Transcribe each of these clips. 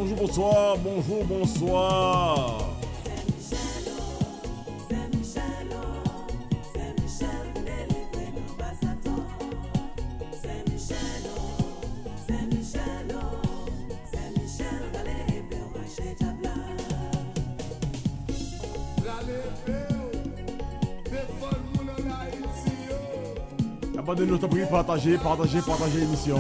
Bonjour, bonsoir, bonjour, bonsoir. Abonnez-nous, t'en prie, partagez l'émission.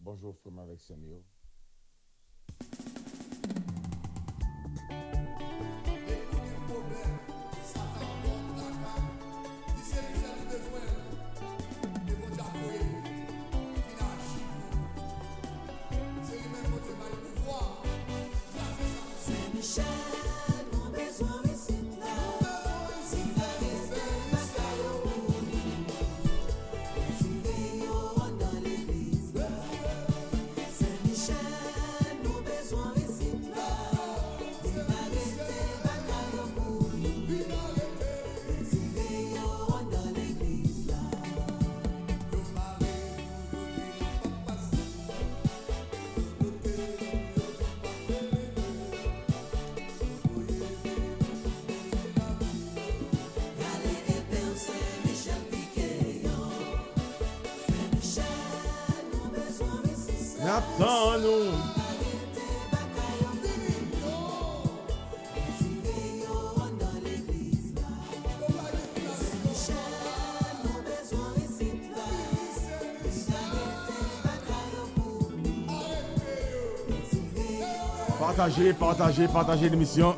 Bonjour, frère avec Samuel. Attends-nous. Partagez l'émission.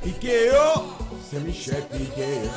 Piqueiro, c'est Michel Piqueiro. Piqueiro, c'est Michel Piqueiro.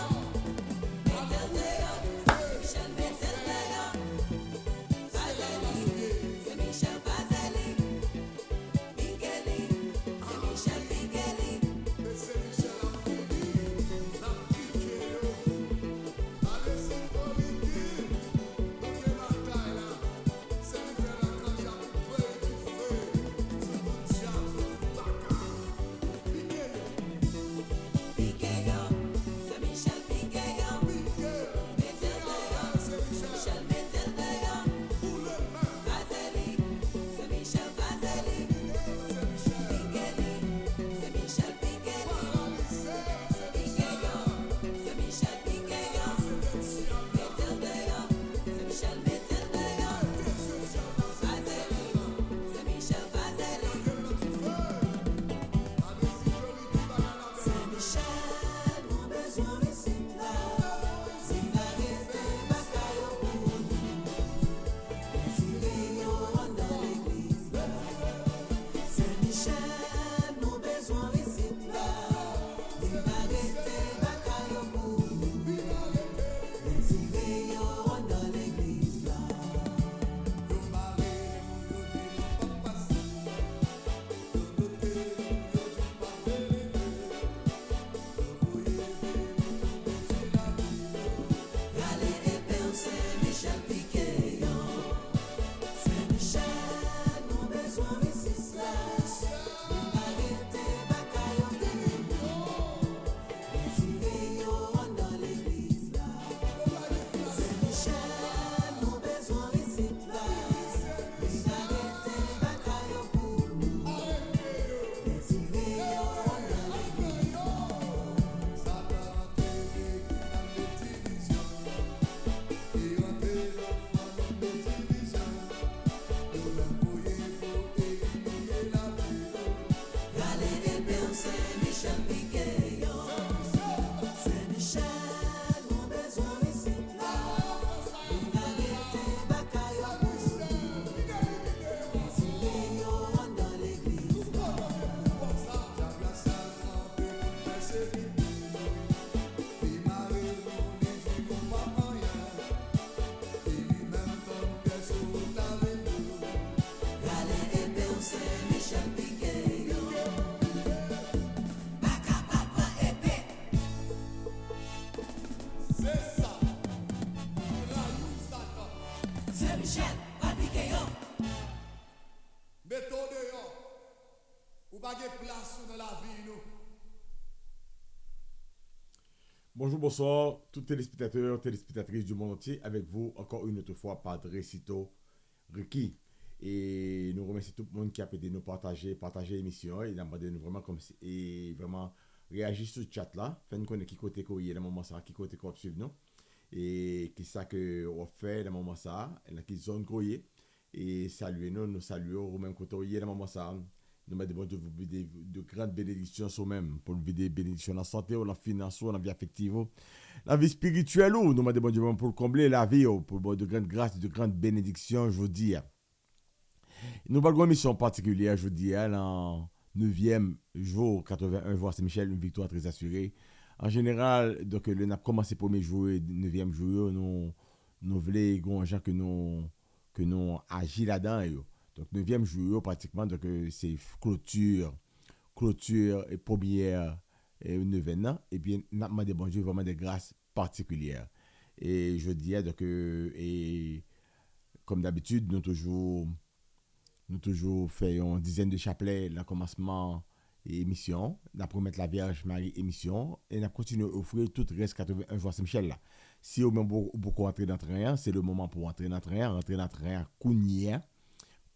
Méthode yo, ou pas de place dans la vie nous. Bonjour, bonsoir, tous téléspectateurs, téléspectatrices du monde entier. Avec vous, encore une autre fois, Padre Cito Ricky. Et nous remercions tout le monde qui a pu nous partager l'émission. Et nous vraiment comme et vraiment réagir sur le chat là. Fait nous connaître qui côté quoi il y a dans moment ça, qui côté quoi suivre nous. Et qui ça que on fait dans moment ça, dans qui zone croyez. Et saluez nous, nous saluons au même côté il y a dans moment ça. Nous mettons de vous de grandes bénédictions sur même pour nous des bénédictions dans la santé, dans la finance, dans la vie affective, la vie spirituelle ou nous mettons Dieu pour combler la vie pour de grandes grâces, de grandes bénédictions, je vous dis. Nous avons une mission particulière, je vous dis, en 9e jour 81 voire Saint-Michel, une victoire très assurée. En général, donc le a commencé premier jour, 9e jour, nous voulons gens que nous agissons là-dedans. Donc 9e jour pratiquement donc c'est clôture et première et 9e et bien n'a demandé bon Dieu vraiment des grâces particulières. Et je dis donc et comme d'habitude nous toujours faisons une dizaine de chapelets le commencement et émission, la promettre la Vierge Marie émission et n'a continué à offrir tout reste 81 voix Saint-Michel là. Si au même beaucoup entrer dans train, c'est le moment pour entrer dans train Kounia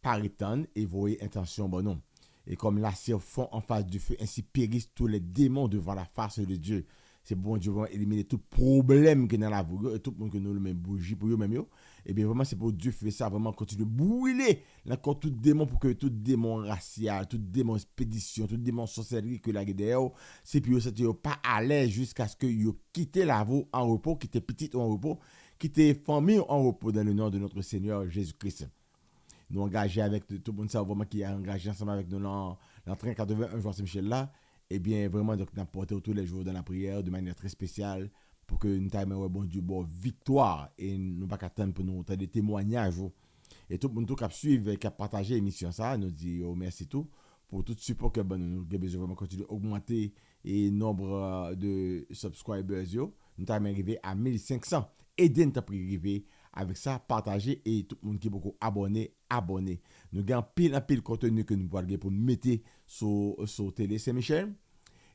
Paritan et voyez intention bon non. Et comme la cire fond en face du feu, ainsi périssent tous les démons devant la face de Dieu. C'est bon Dieu va éliminer tout problème que dans la vie et tout le monde que nous le même bougie pour eux même yo. Et bien vraiment c'est pour Dieu faire ça vraiment continuer brûler encore tout démon pour que tout démon racial, tout démon expédition, tout démon sorcellerie que la guerre c'est puis yo pas à l'aise jusqu'à ce que yo quitte la vie en repos, quitte petite en repos, quitte famille en repos dans le nom de notre Seigneur Jésus-Christ. Nous engager avec tout le monde ça vraiment qui est engagé ensemble avec nous dans train 81 Jean Saint-Michel là et bien vraiment donc n'a porté tous les jours dans la prière de manière très spéciale pour que nous t'aimer bon Dieu bon victoire et nous pas attendre pour nous entendre des témoignages et tout le monde qui a suivi qui a partagé l'émission ça nous dit oh, merci tout pour tout support que ben nous besoin vraiment continuer augmenter et nombre de subscribers yo nous t'aimer arriver à 1500 et nous t'a arriver avec ça partager et tout le monde qui est beaucoup abonné. Nous avons pile contenu que nous pouvons pour mettre sur télé Saint-Michel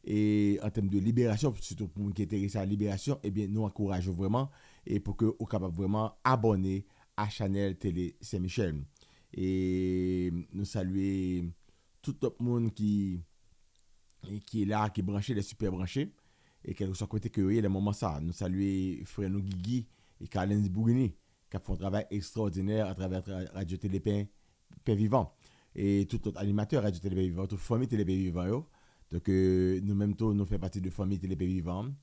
et en termes de libération surtout pour les gens qui sont intéressés à la libération et bien nous encourageons vraiment et pour que vous capable vraiment abonner à Chanel Télé Saint-Michel et nous saluer tout le monde qui est là qui est branché les super branchés et quel que soit côté que il y a des moments ça nous saluer frère nous Guigui et Carlin Bourgini qui font un travail extraordinaire à travers Radio Télé Pain Vivant et tout autre animateur Radio Télé Pain Vivant, toute famille Télé Pain Vivant. Donc nous-mêmes tous nous faisons partie de famille Télé Pain Vivant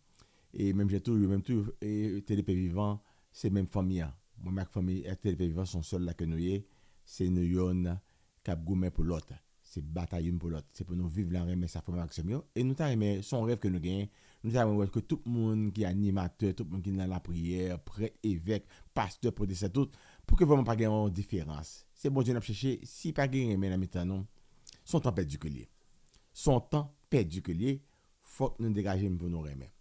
et même et Télé Pain Vivant, c'est même famille. Moi ma famille et Télé Pain Vivant sont seuls là que nous y c'est nous yon cap gourmet pour l'autre. C'est bataille pour l'autre. C'est pour nous vivre la remet sa famille avec et nous t'a remet son rêve que nous gagnons. Nous avons que tout le monde qui est animateur, tout le monde qui est dans la prière, prêtre, évêque, pasteur, protestant, tout, pour que vraiment pas gagner une différence. C'est bon Dieu n'a cherché, si pas gagner mais la non, son temps perdu que lié. Son temps perdu que lié, faut que nous dégager pour nous remettre.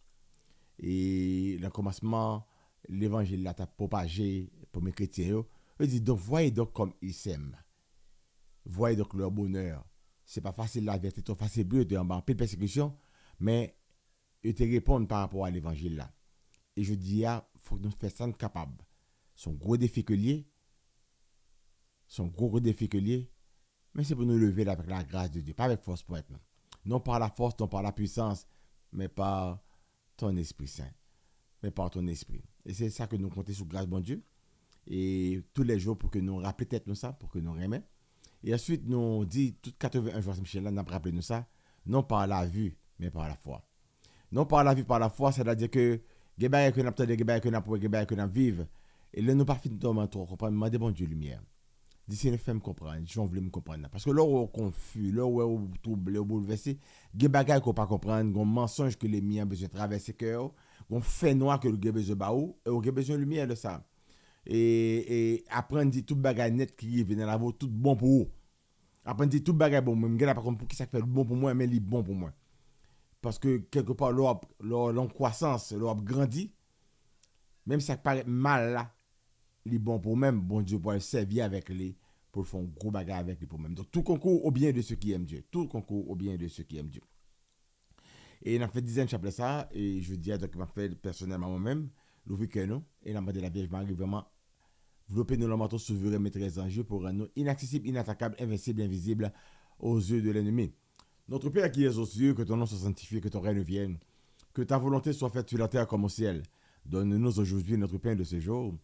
Et le commencement, l'évangile là t'a propagé pour mes chrétiens, je dis donc voyez donc comme ils s'aiment. Voyez donc leur bonheur. C'est pas facile la vérité, c'est facile bleu de en bas de persécution, mais ils te répondent par rapport à l'évangile là. Et je dis faut que nous fassions ça capable. Son gros défi que lié, mais c'est pour nous lever avec la grâce de Dieu, pas avec force pour être non par la force, non par la puissance, mais par ton Esprit Saint, mais par ton esprit. Et c'est ça que nous comptons sur grâce bon Dieu et tous les jours pour que nous rappelions tête nous ça, pour que nous remettions. Et ensuite, nous dit, tout 81 jours, Michel, là, nous rappelé nous ça, non par la vue, mais par la foi. Non par la vue, par la foi, c'est-à-dire que, que nous avons que nous vivons, et là, nous pas fini de trop comprendre, mais bon Dieu, lumière. D'ici, nous faisons me comprendre, j'en voulais me comprendre. Parce que là, on est confus, là, on est troublé, on est bouleversé, il y a des choses qu'on ne pas comprendre, il y a des mensonges que les miens ont besoin de traverser le cœur, il y a des faits noirs que nous avons besoin de baou, et on a besoin de lumière de ça. Et apprendre dit tout bagage net qui vient dans la vie tout bon pour vous. Apprendre dit tout bagage bon même gars pas comme pour qui ça fait bon pour moi mais il bon pour moi. Parce que quelque part leur croissance, leur grandi même si ça paraît mal là, les bon pour même, bon Dieu pour servir avec les, pour faire un gros bagage avec les pour même. Donc tout concourt au bien de ceux qui aiment Dieu. Tout concourt au bien de ceux qui aiment Dieu. Et on a fait dizaines de chapelets ça, et je dis à donc, m'a fait personnellement moi-même, le week-end, et on a demandé la Vierge Marie vraiment développer nos manteaux souverains maîtresse en jeu pour rendre nous inaccessibles, inattaquables, invincibles, invisibles aux yeux de l'ennemi. Notre Père qui es aux cieux, que ton nom soit sanctifié, que ton règne vienne, que ta volonté soit faite sur la terre comme au ciel. Donne-nous aujourd'hui notre pain de ce jour.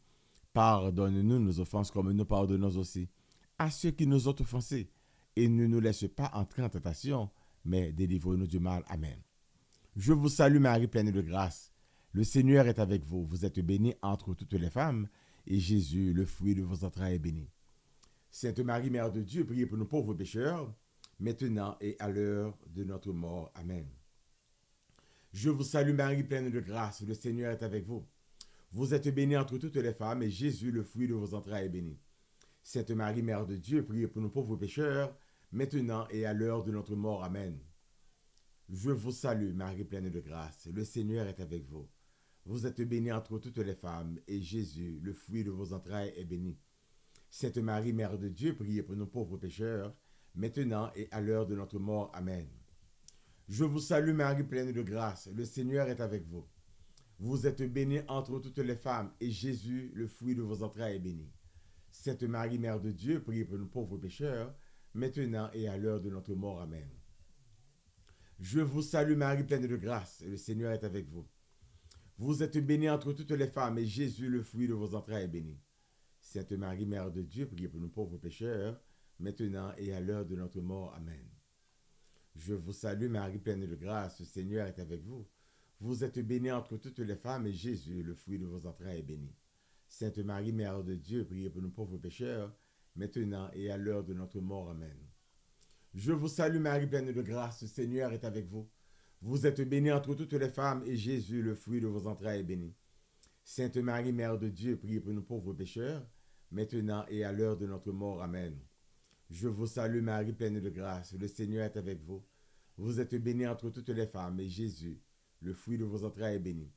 Pardonne-nous nos offenses comme nous pardonnons aussi à ceux qui nous ont offensés. Et ne nous laisse pas entrer en tentation, mais délivre-nous du mal. Amen. Je vous salue Marie, pleine de grâce. Le Seigneur est avec vous. Vous êtes bénie entre toutes les femmes, et Jésus, le fruit de vos entrailles, est béni. Sainte Marie, Mère de Dieu, priez pour nous pauvres pécheurs, maintenant et à l'heure de notre mort. Amen. Je vous salue Marie, pleine de grâce. Le Seigneur est avec vous. Vous êtes bénie entre toutes les femmes, et Jésus, le fruit de vos entrailles, est béni. Sainte Marie, Mère de Dieu, priez pour nous pauvres pécheurs, maintenant et à l'heure de notre mort. Amen. Je vous salue, Marie pleine de grâce. Le Seigneur est avec vous. Vous êtes bénie entre toutes les femmes, et Jésus, le fruit de vos entrailles, est béni. Sainte Marie, Mère de Dieu, priez pour nos pauvres pécheurs, maintenant et à l'heure de notre mort. Amen. Je vous salue, Marie pleine de grâce. Le Seigneur est avec vous. Vous êtes bénie entre toutes les femmes, et Jésus, le fruit de vos entrailles, est béni. Sainte Marie, Mère de Dieu, priez pour nos pauvres pécheurs, maintenant et à l'heure de notre mort. Amen. Je vous salue Marie, pleine de grâce, le Seigneur est avec vous. Vous êtes bénie entre toutes les femmes, et Jésus, le fruit de vos entrailles, est béni. Sainte Marie, Mère de Dieu, priez pour nous pauvres pécheurs, maintenant et à l'heure de notre mort. Amen. Je vous salue Marie, pleine de grâce, le Seigneur est avec vous. Vous êtes bénie entre toutes les femmes, et Jésus, le fruit de vos entrailles, est béni. Sainte Marie, Mère de Dieu, priez pour nous pauvres pécheurs, maintenant et à l'heure de notre mort. Amen. Je vous salue Marie, pleine de grâce, le Seigneur est avec vous. Vous êtes bénie entre toutes les femmes, et Jésus, le fruit de vos entrailles, est béni. Sainte Marie, Mère de Dieu, priez pour nous pauvres pécheurs, maintenant et à l'heure de notre mort. Amen. Je vous salue Marie, pleine de grâce, le Seigneur est avec vous. Vous êtes bénie entre toutes les femmes, et Jésus, le fruit de vos entrailles, est béni.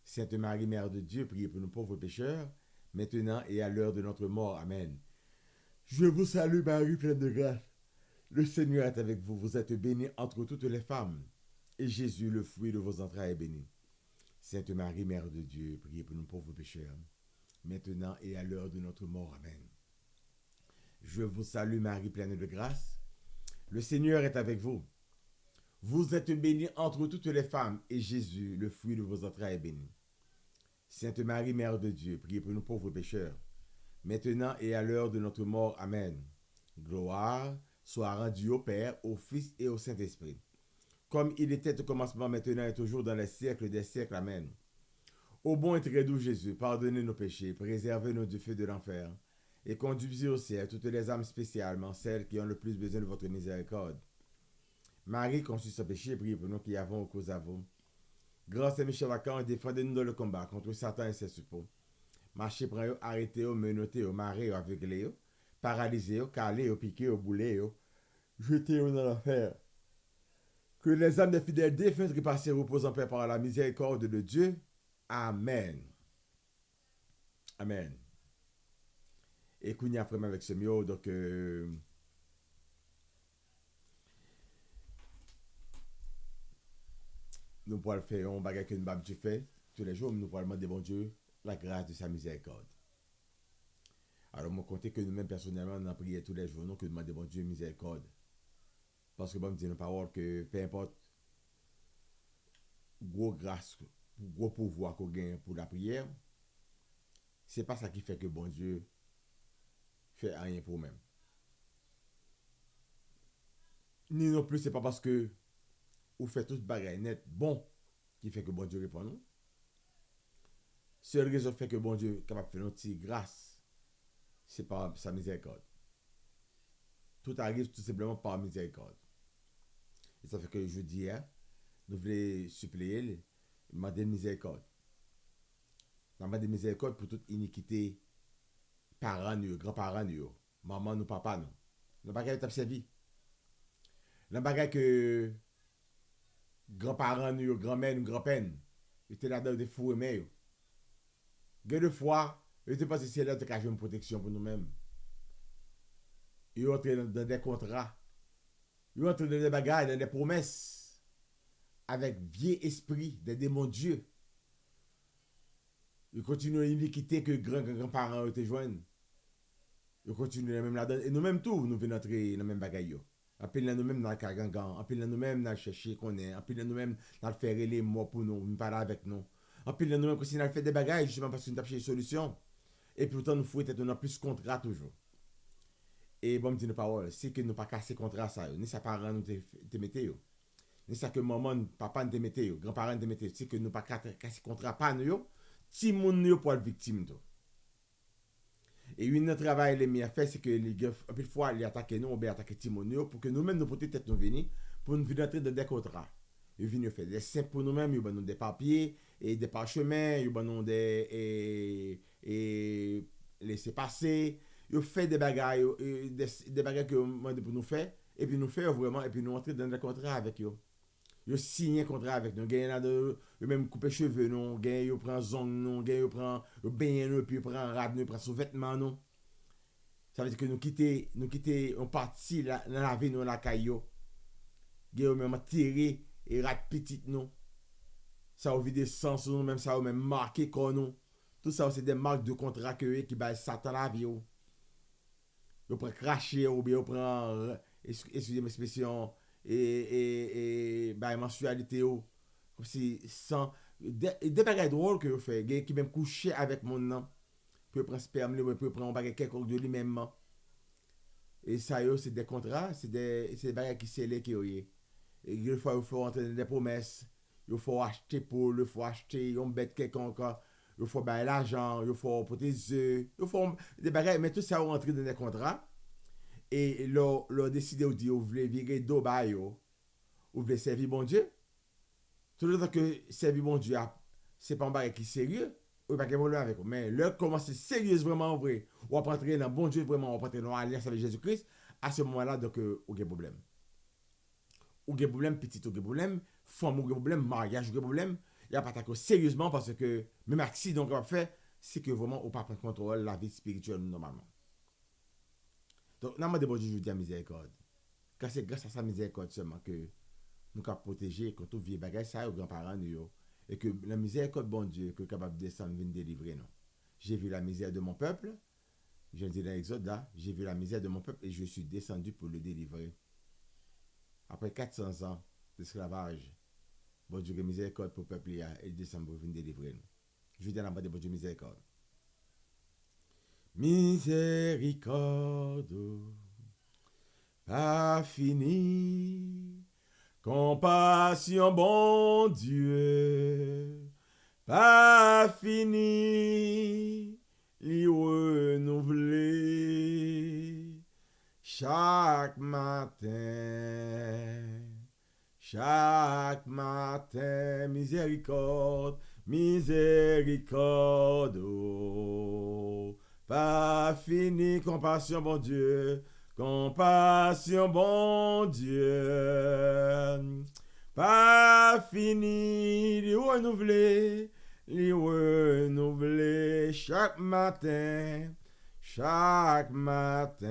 Sainte Marie, Mère de Dieu, priez pour nous pauvres pécheurs, maintenant et à l'heure de notre mort. Amen. Je vous salue Marie, pleine de grâce. Le Seigneur est avec vous. Vous êtes bénie entre toutes les femmes, et Jésus, le fruit de vos entrailles, est béni. Sainte Marie, Mère de Dieu, priez pour nous pauvres pécheurs, maintenant et à l'heure de notre mort. Amen. Je vous salue Marie, pleine de grâce. Le Seigneur est avec vous. Vous êtes bénie entre toutes les femmes, et Jésus, le fruit de vos entrailles, est béni. Sainte Marie, Mère de Dieu, priez pour nous pauvres pécheurs, maintenant et à l'heure de notre mort. Amen. Gloire soit rendue au Père, au Fils et au Saint-Esprit, comme il était au commencement, maintenant et toujours, dans les siècles des siècles. Amen. Ô bon et très doux Jésus, pardonnez nos péchés, préservez-nous du feu de l'enfer, et conduisez au ciel toutes les âmes, spécialement celles qui ont le plus besoin de votre miséricorde. Marie, conçue sans péché, priez pour nous qui avons cause à vous. Grand Saint-Michel Archange, défendez-nous dans le combat contre Satan et ses suppôts. Marchez, prenez, arrêtez, menotez, marrez, aveuglez, paralysez, calez, piquez, boulez, jetez-vous dans l'enfer. Que les âmes des fidèles défunts repassent reposent en paix par la miséricorde de Dieu. Amen. Amen. Et qu'on y a vraiment avec ce mot, donc nous pourrons faire un bagage que nous avons fait tous les jours, nous pourrons demander bon Dieu la grâce de sa miséricorde. Alors, moi, comptez que nous-mêmes, personnellement, on a prié tous les jours, nous, que nous demandons bon Dieu miséricorde. Parce que bon, me dit dans la parole que peu importe, gros grâce, gros pouvoir qu'on gagne pour la prière, c'est pas ça qui fait que bon Dieu fait rien pour nous-mêmes. Ni non plus, c'est pas parce que vous faites tout bagage net bon qui fait que bon Dieu répond nous. Seule raison fait que bon Dieu est capable de faire notre grâce, c'est par sa miséricorde. Tout arrive tout simplement par miséricorde. Et ça fait que je dis, nous voulons supplier, demander miséricorde. Demander miséricorde pour toute iniquité, parents, grands-parents, maman, nous, papa, nous. Nous ne pouvons pas servi. Nous ne que grands-parents, grand-mère, grand-père, ils étaient là-dedans des fous et mères. Deux fois, Je te pense que c'est là que tu as une protection pour nous-mêmes. Ils entrent dans des contrats. Ils entrent dans des bagages, dans des promesses. Avec vieux esprit, des démons de Dieu. Ils continuent l'iniquité que grands-parents te joignent. Ils continuent la même là-dedans. Et nous-mêmes tout, nous venons entrer dans le même bagaille. En pile nous-mêmes dans le cagangan. En pile nous-mêmes dans le chercher qu'on est. En pile nous-mêmes dans le faire les morts pour nous, nous parler avec nous. En pile nous-mêmes aussi dans le faire des bagages justement parce que nous avons cherché des solutions. Et pourtant nous faut être plus contrat toujours. Et bon, me dit nos paroles, c'est que nous pas casser contrat ça. Ni sa parents nous te mettez. Ni ça que maman, papa nous te mettez. Grands-parents nous te mettez. C'est que nous pas casser contrat pas nous. Ti moun yo pour être victime to. Et une travail les mis à faire c'est que les gars un peu fois les attaquer nous ou bien attaquer ti moun yo pour que nous-mêmes nous porter tête nous venir pour nous venir entrer dans des contrats. Ils viennent faire des simples pour nous-mêmes, ils nous des papiers et des parchemins, ils nous des et laisser passer, ils fait des bagages des bagages que demande pour nous faire et puis nous faire vraiment et puis nous entrer dans des contrats avec eux. Yo signé un contrat avec nous, gagne là de même couper cheveux non, gagne yo prend zong non, gagne yo prend baigner nous puis prend rad nous prend sous-vêtements non. Ça veut dire que nous quitter on parti dans la vie nous la caillou. Gagne même tirer et rad petite non. Ça au vide sens nous même ça au même marqué comme nous. Tout ça c'est des marques de contrat que qui bail Satan la vie yo. Yo prend cracher ou bien yo prend excusez-moi expression et bah mensualité comme si sans des bagages drôles que vous faites qui même coucher avec mon nom peut prendre sperme peut prendre bagage quelque de lui même et ça yo c'est des contrats c'est des bagages qui scellés qui et il faut entrer dans des promesses il faut acheter pour il faut acheter on bête quelconque il faut bailler l'argent il faut porter des œufs il faut des bagages mais tout ça rentrer dans des contrats. Et leur décidé de dire, vous voulez virer d'eau, vous voulez servir bon Dieu. Tout le temps que servir bon Dieu, c'est pas un bagage qui est sérieux, ou pas de problème avec vous. Mais leur commence sérieux vraiment vrai, ou à rentrer dans bon Dieu vraiment, ou à rentrer dans l'alliance avec Jésus-Christ, à ce moment-là, donc, vous avez problème. Vous avez problème, petit, vous avez problème, femme, vous avez problème, mariage, vous avez problème. Il n'y a pas d'attaquer sérieusement parce que même accident qu'on va faire, c'est que vraiment, on ne peut pas prendre contrôle de la vie spirituelle normalement. Donc, nous avons demandé de Dieu miséricorde. Car c'est grâce à sa miséricorde seulement que nous pouvons protéger contre tout vieux bagage, ça, aux grands-parents, nous. Et que la miséricorde, bon Dieu, que capable de descendre, venir délivrer nous. J'ai vu la misère de mon peuple. Je dis dans l'Exode là, j'ai vu la misère de mon peuple et je suis descendu pour le délivrer. Après 400 ans d'esclavage, bon Dieu, que miséricorde pour le peuple, il descend pour venir délivrer nous. Je dis dans la de bon Dieu, miséricorde. Miséricorde, pas fini. Compassion, bon Dieu, pas fini. Li renouvelé chaque matin, miséricorde, miséricorde. Pas fini, compassion, bon Dieu. Compassion, bon Dieu. Pas fini, li renouvelé chaque matin. Chaque matin.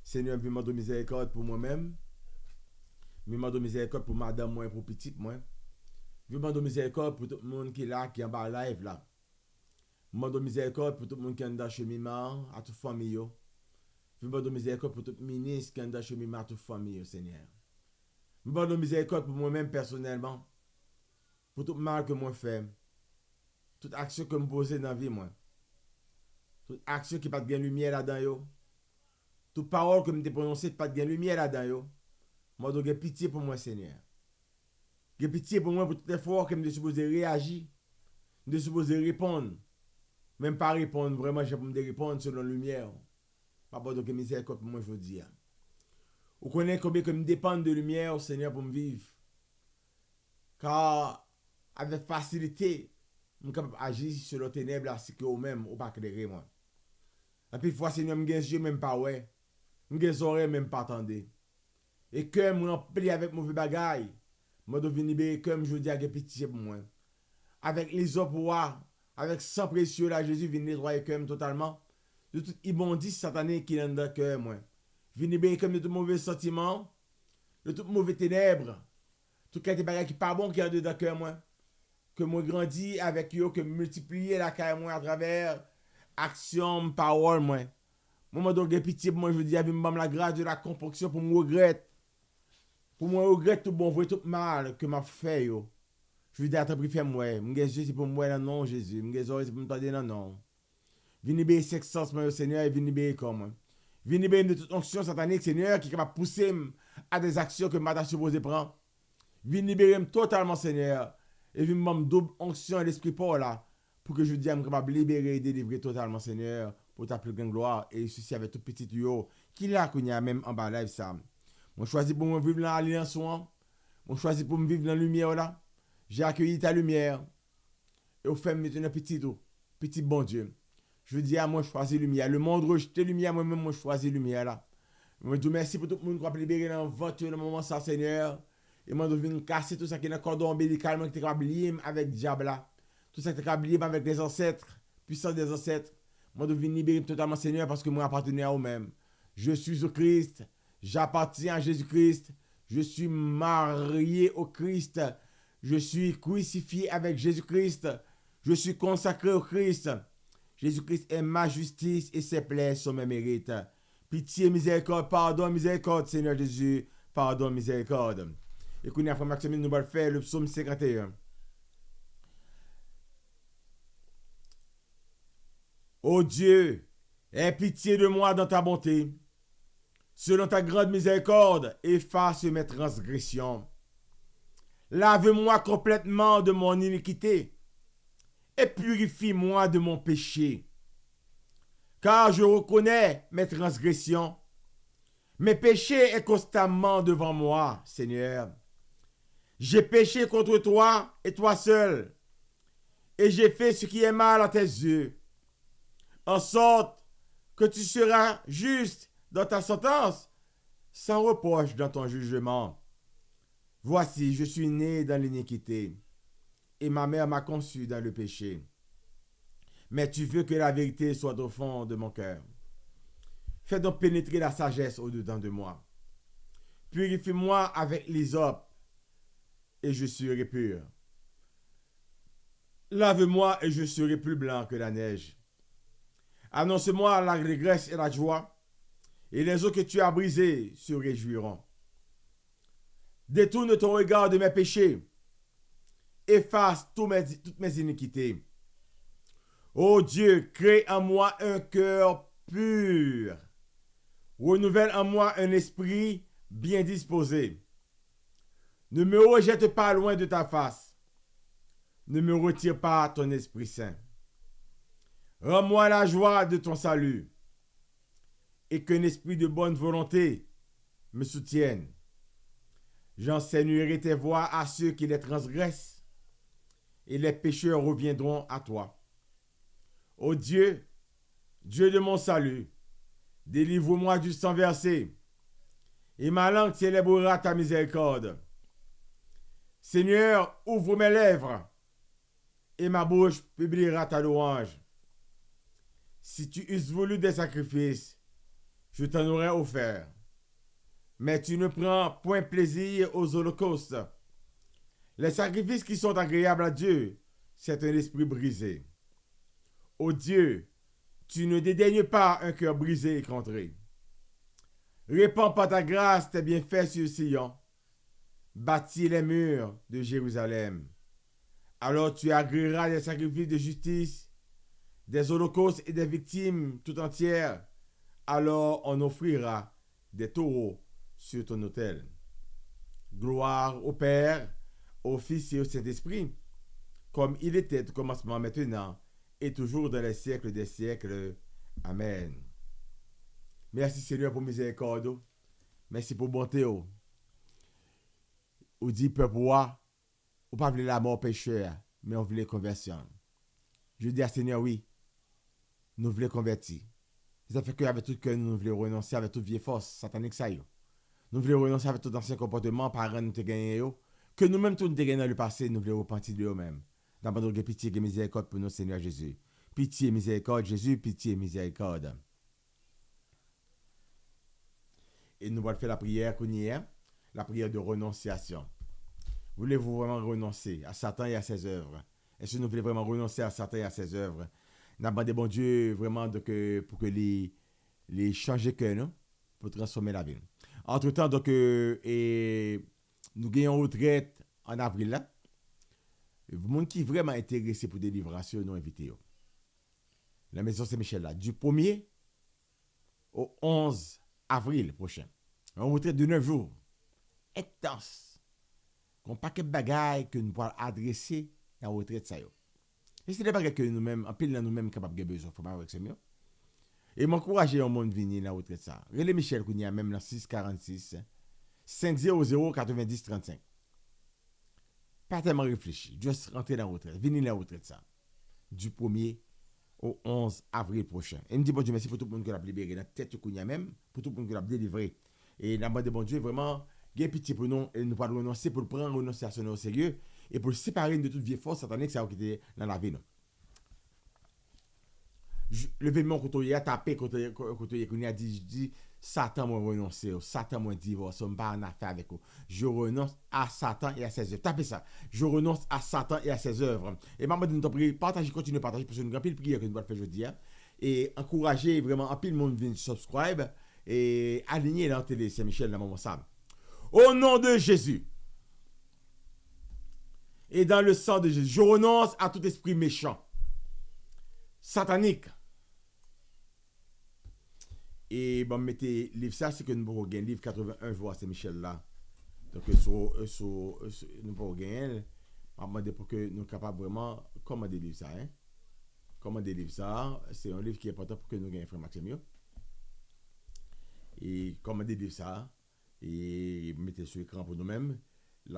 Seigneur, viens de miséricorde pour moi-même. Viens de miséricorde pour madame, moi, pour petite, moi. Je demande miséricorde pour tout le monde qui est là, qui est en bas live là. Je demande miséricorde pour tout le monde qui est dans le cheminement, à toute famille. Je demande miséricorde pour tout le ministre qui est dans le cheminement, à toute famille, Seigneur. Je demande miséricorde pour moi-même personnellement. Pour tout le mal que moi fais. Toute action que je pose dans la vie, moi. Toute action qui n'a pas de lumière là-dedans. Toute parole que je prononce qui n'a pas de lumière là-dedans. Je demande pitié pour moi, Seigneur. J'ai pitié pour moi pour tout effort que je suis supposé réagir. Je suis supposé répondre. Même pas répondre, vraiment, j'ai pour me répondre selon la lumière. Papa, donc miséricorde pour moi, je veux dire. Vous connaissez combien que je dépends de lumière, Seigneur, pour me vivre. Car, avec facilité, je suis capable d'agir sur le ténèbre, ainsi que vous-même, ou pas éclairer moi. Et puis, fois, Seigneur, je n'ai yeux même pas ouais. Je n'ai oreilles même pas attendre. Et que je rempli avec mauvais bagailles. Moi, je viens libérer comme je dis à pitié pour moi. Avec les opoirs, avec sang précieux, là, Jésus vient nettoyer comme totalement. De toute immondice satanée qui est dans le cœur, moi. Vient libérer comme de tout mauvais sentiment, de tout mauvais ténèbres, tout quelque chose qui n'est pas bon qui est dans le cœur, moi. Que moi grandis avec eux, que multiplier la carrière, moi, à travers action, parole, moi. Moi, je donne pitié pour moi, je dis, avec la grâce de la compréhension pour me regretter. Pour moi, regretter tout bon, vrai, tout mal que m'a fait, yo. Je veux dire, attends, préfère moi. Mon Jésus, c'est pour moi, non, non, Jésus. Mon Jésus, c'est pour me dire, non, non. Viens libérer sexe sens, mon Seigneur, et viens libérer comme moi. Viens libérer de toute onction satanique, Seigneur, qui est capable de pousser à des actions que ma supposé prendre. Viens libérer totalement, Seigneur. Et viens me double onction et l'esprit pour là. Pour que je dis, je suis capable de libérer et délivrer totalement, Seigneur, pour ta plus grande gloire. Et ceci avec tout petit tuyau, qui là, qu'on y a même en bas live, ça. Moi, choisi pour me vivre dans l'alliance, moi, choisi pour me vivre dans la lumière, là. J'ai accueilli ta lumière. Et au fait, maintenant, petit bon Dieu. Je veux dire, moi, je choisis lumière. Le monde rejette lumière, moi-même, moi, je choisis lumière, là. Moi, je dis merci pour tout le monde qui a libéré dans votre moment, ça, Seigneur. Et moi, je viens casser tout ça qui est dans le cordon ombilical, qui est capable avec le diable, là. Tout ça qui est capable avec les ancêtres, puissance des ancêtres. Moi, je viens libérer totalement, Seigneur, parce que moi, j'appartenais à vous-même. Je suis au Christ. J'appartiens à Jésus-Christ. Je suis marié au Christ. Je suis crucifié avec Jésus-Christ. Je suis consacré au Christ. Jésus-Christ est ma justice et ses plaies sont mes mérites. Pitié, miséricorde, pardon, miséricorde, Seigneur Jésus. Pardon, miséricorde. Écoutez, frère Maxime, nous allons faire le psaume 51. Ô Dieu, aie pitié de moi dans ta bonté. Selon ta grande miséricorde, efface mes transgressions. Lave-moi complètement de mon iniquité et purifie-moi de mon péché. Car je reconnais mes transgressions. Mes péchés sont constamment devant moi, Seigneur. J'ai péché contre toi et toi seul, et j'ai fait ce qui est mal à tes yeux, en sorte que tu seras juste dans ta sentence, sans reproche dans ton jugement. Voici, je suis né dans l'iniquité, et ma mère m'a conçu dans le péché. Mais tu veux que la vérité soit au fond de mon cœur. Fais donc pénétrer la sagesse au-dedans de moi. Purifie-moi avec l'hysope, et je serai pur. Lave-moi, et je serai plus blanc que la neige. Annonce-moi la régresse et la joie, et les os que tu as brisés se réjouiront. Détourne ton regard de mes péchés. Efface toutes mes iniquités. Ô Dieu, crée en moi un cœur pur. Renouvelle en moi un esprit bien disposé. Ne me rejette pas loin de ta face. Ne me retire pas ton Esprit Saint. Rends-moi la joie de ton salut et qu'un esprit de bonne volonté me soutienne. J'enseignerai tes voies à ceux qui les transgressent et les pécheurs reviendront à toi. Ô Dieu, Dieu de mon salut, délivre-moi du sang versé et ma langue célébrera ta miséricorde. Seigneur, ouvre mes lèvres et ma bouche publiera ta louange. Si tu eusses voulu des sacrifices, je t'en aurais offert. Mais tu ne prends point plaisir aux holocaustes. Les sacrifices qui sont agréables à Dieu, c'est un esprit brisé. Ô Dieu, tu ne dédaignes pas un cœur brisé et contré. Répands par ta grâce tes bienfaits sur Sion. Bâtis les murs de Jérusalem. Alors tu agréeras des sacrifices de justice, des holocaustes et des victimes tout entières. Alors on offrira des taureaux sur ton autel. Gloire au Père, au Fils et au Saint-Esprit, comme il était au commencement, maintenant, et toujours dans les siècles des siècles. Amen. Merci Seigneur pour miséricorde. Merci pour bonté. Ou dit peuple, ou pas voulait la mort pécheur, mais on voulait conversion. Je dis à Seigneur, oui, nous voulons convertir. Ça fait qu'avec tout cœur, nous voulons renoncer avec toute vieille force satanique ça. Nous voulons renoncer avec tout ancien comportement, parents nous te gagné, Que nous-mêmes, tout nous dans le passé, nous voulons repentir de nous-mêmes. D'abord, nous pitié et miséricorde pour notre Seigneur Jésus. Pitié et miséricorde, Jésus, pitié et miséricorde. Et nous allons faire la prière qu'on y est, la prière de renonciation. Voulez-vous vraiment renoncer à Satan et à ses œuvres? Est-ce que nous voulons vraiment renoncer à Satan et à ses œuvres? Nous avons demandé bon Dieu vraiment pour que les changer que nous, pour transformer la vie. Entre-temps, donc, nous gagnons retraite en avril là. Le monde qui est vraiment intéressé pour des livrations, nous invitons. La maison Saint-Michel là, du 1er au 11 avril prochain. On retraite de 9 jours. Intense. Un paquet de bagailles que nous pouvons adresser à la retraite. Et c'est des bagailles que nous-mêmes, en pile nous-mêmes, capables de besoin. Il faut pas avec ce mieux. Et m'encourager au monde venir à la retraite. Relais Michel, qu'on y a même dans 646 500 90 35. Pas tellement réfléchi. Juste rentrer dans la retraite. Venir à la retraite. Du 1er au 11 avril prochain. Et me dit bon Dieu, merci pour tout le monde qui l'a libéré dans la tête qu'on y a même, pour tout le monde qui l'a délivré. Et nous demandons bon Dieu, vraiment, bien pitié pour nous, et nous pas renoncer, pour prendre renonciation au sérieux, et pour le séparer de toute vieille force satanique, ça qui était dans la vie. Levez-moi quand il a tapé, quand il a dit, Satan m'a renoncé, Satan m'a divorcé, je ne pas en affaire avec vous. Je renonce à Satan et à ses œuvres. Tapez ça. Je renonce à Satan et à ses œuvres. Et maman, nous t'en partagez, continuez à partager, parce que nous avons une prière que nous allons faire aujourd'hui. Et encouragez vraiment, un peu le monde vient subscribe et aligner dans la télé Saint-Michel dans mon Sam. Au nom de Jésus et dans le sang de Jésus, je renonce à tout esprit méchant, satanique. Et bon, mettez livre ça, c'est que nous pouvons gagner livre 81 voix Saint-Michel là. Donc, nous pouvons gagner. Pour que nous soyons capables vraiment commander livre ça. Commander livre ça, c'est un livre qui est important pour que nous gagnions frère Maxime. Et commander livre ça. Et mettez sur l'écran pour nous-mêmes.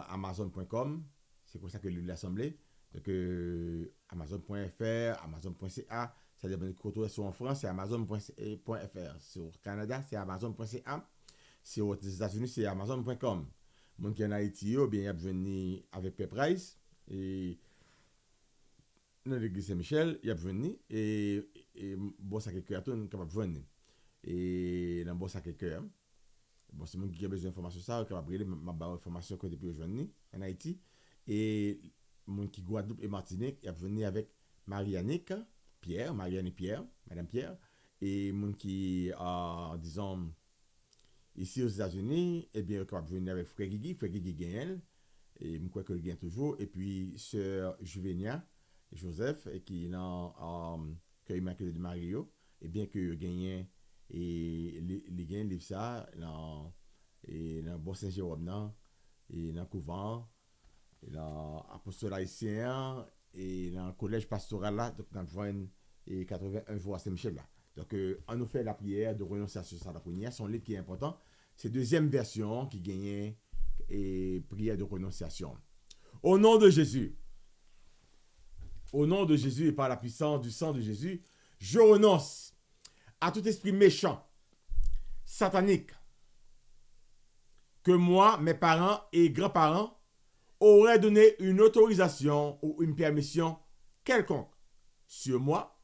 Amazon.com, c'est comme ça que le livre l'assemblée. Donc, Amazon.fr, Amazon.ca. Ça dépend de côté en France, c'est Amazon.fr. Sur Canada, c'est Amazon.ca. Sur les États-Unis, c'est Amazon.com. Mon qui en Haïti, bien, il a venu avec PayPrice. Et dans l'église Saint-Michel, il a venu. Et bon, ça quelqu'un est capable de venir. Et dans bon, ça quelqu'un. Bon, c'est mon qui a besoin d'informations, ça, capable de ma barre d'informations que depuis aujourd'hui en Haïti. Et mon qui Guadeloupe et Martinique, il a venu avec Marie-Annick. Pierre, Marianne et Pierre, Madame Pierre, et mon qui, disons, ici aux États-Unis, eh bien, quand je venir avec Frère Guigui gagne, et je crois que le gagne toujours, et puis Sœur Juvenia, Joseph, et qui est dans Immaculée de Mario, et bien que gagne, et les gagne livre ça, dans Bon Saint-Jérôme, et dans Couvent, et dans Apostolat haïtien, et dans le collège pastoral là, donc dans le et 81 voix Saint-Michel là. Donc on nous fait la prière de renonciation à la prière, son livre qui est important. C'est deuxième version qui gagne et prière de renonciation. Au nom de Jésus et par la puissance du sang de Jésus, je renonce à tout esprit méchant, satanique, que moi, mes parents et grands-parents auraient donné une autorisation ou une permission quelconque sur moi,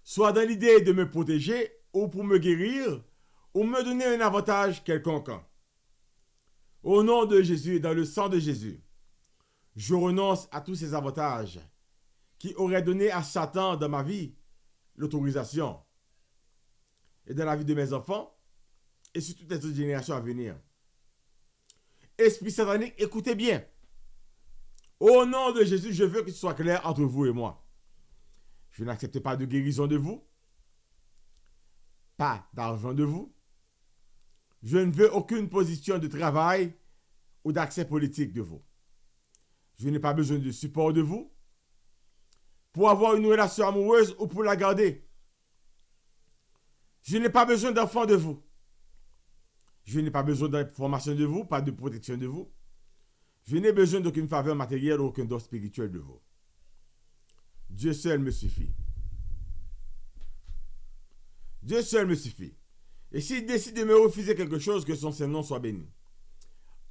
soit dans l'idée de me protéger ou pour me guérir ou me donner un avantage quelconque. Au nom de Jésus et dans le sang de Jésus, je renonce à tous ces avantages qui auraient donné à Satan dans ma vie l'autorisation et dans la vie de mes enfants et sur toutes les autres générations à venir. Esprit satanique, écoutez bien. Au nom de Jésus, je veux que ce soit clair entre vous et moi. Je n'accepte pas de guérison de vous, pas d'argent de vous. Je ne veux aucune position de travail ou d'accès politique de vous. Je n'ai pas besoin de support de vous pour avoir une relation amoureuse ou pour la garder. Je n'ai pas besoin d'enfants de vous. Je n'ai pas besoin d'information de vous, pas de protection de vous. Je n'ai besoin d'aucune faveur matérielle ou aucun don spirituel de vous. Dieu seul me suffit. Dieu seul me suffit. Et s'il décide de me refuser quelque chose, que son Saint-Nom soit béni.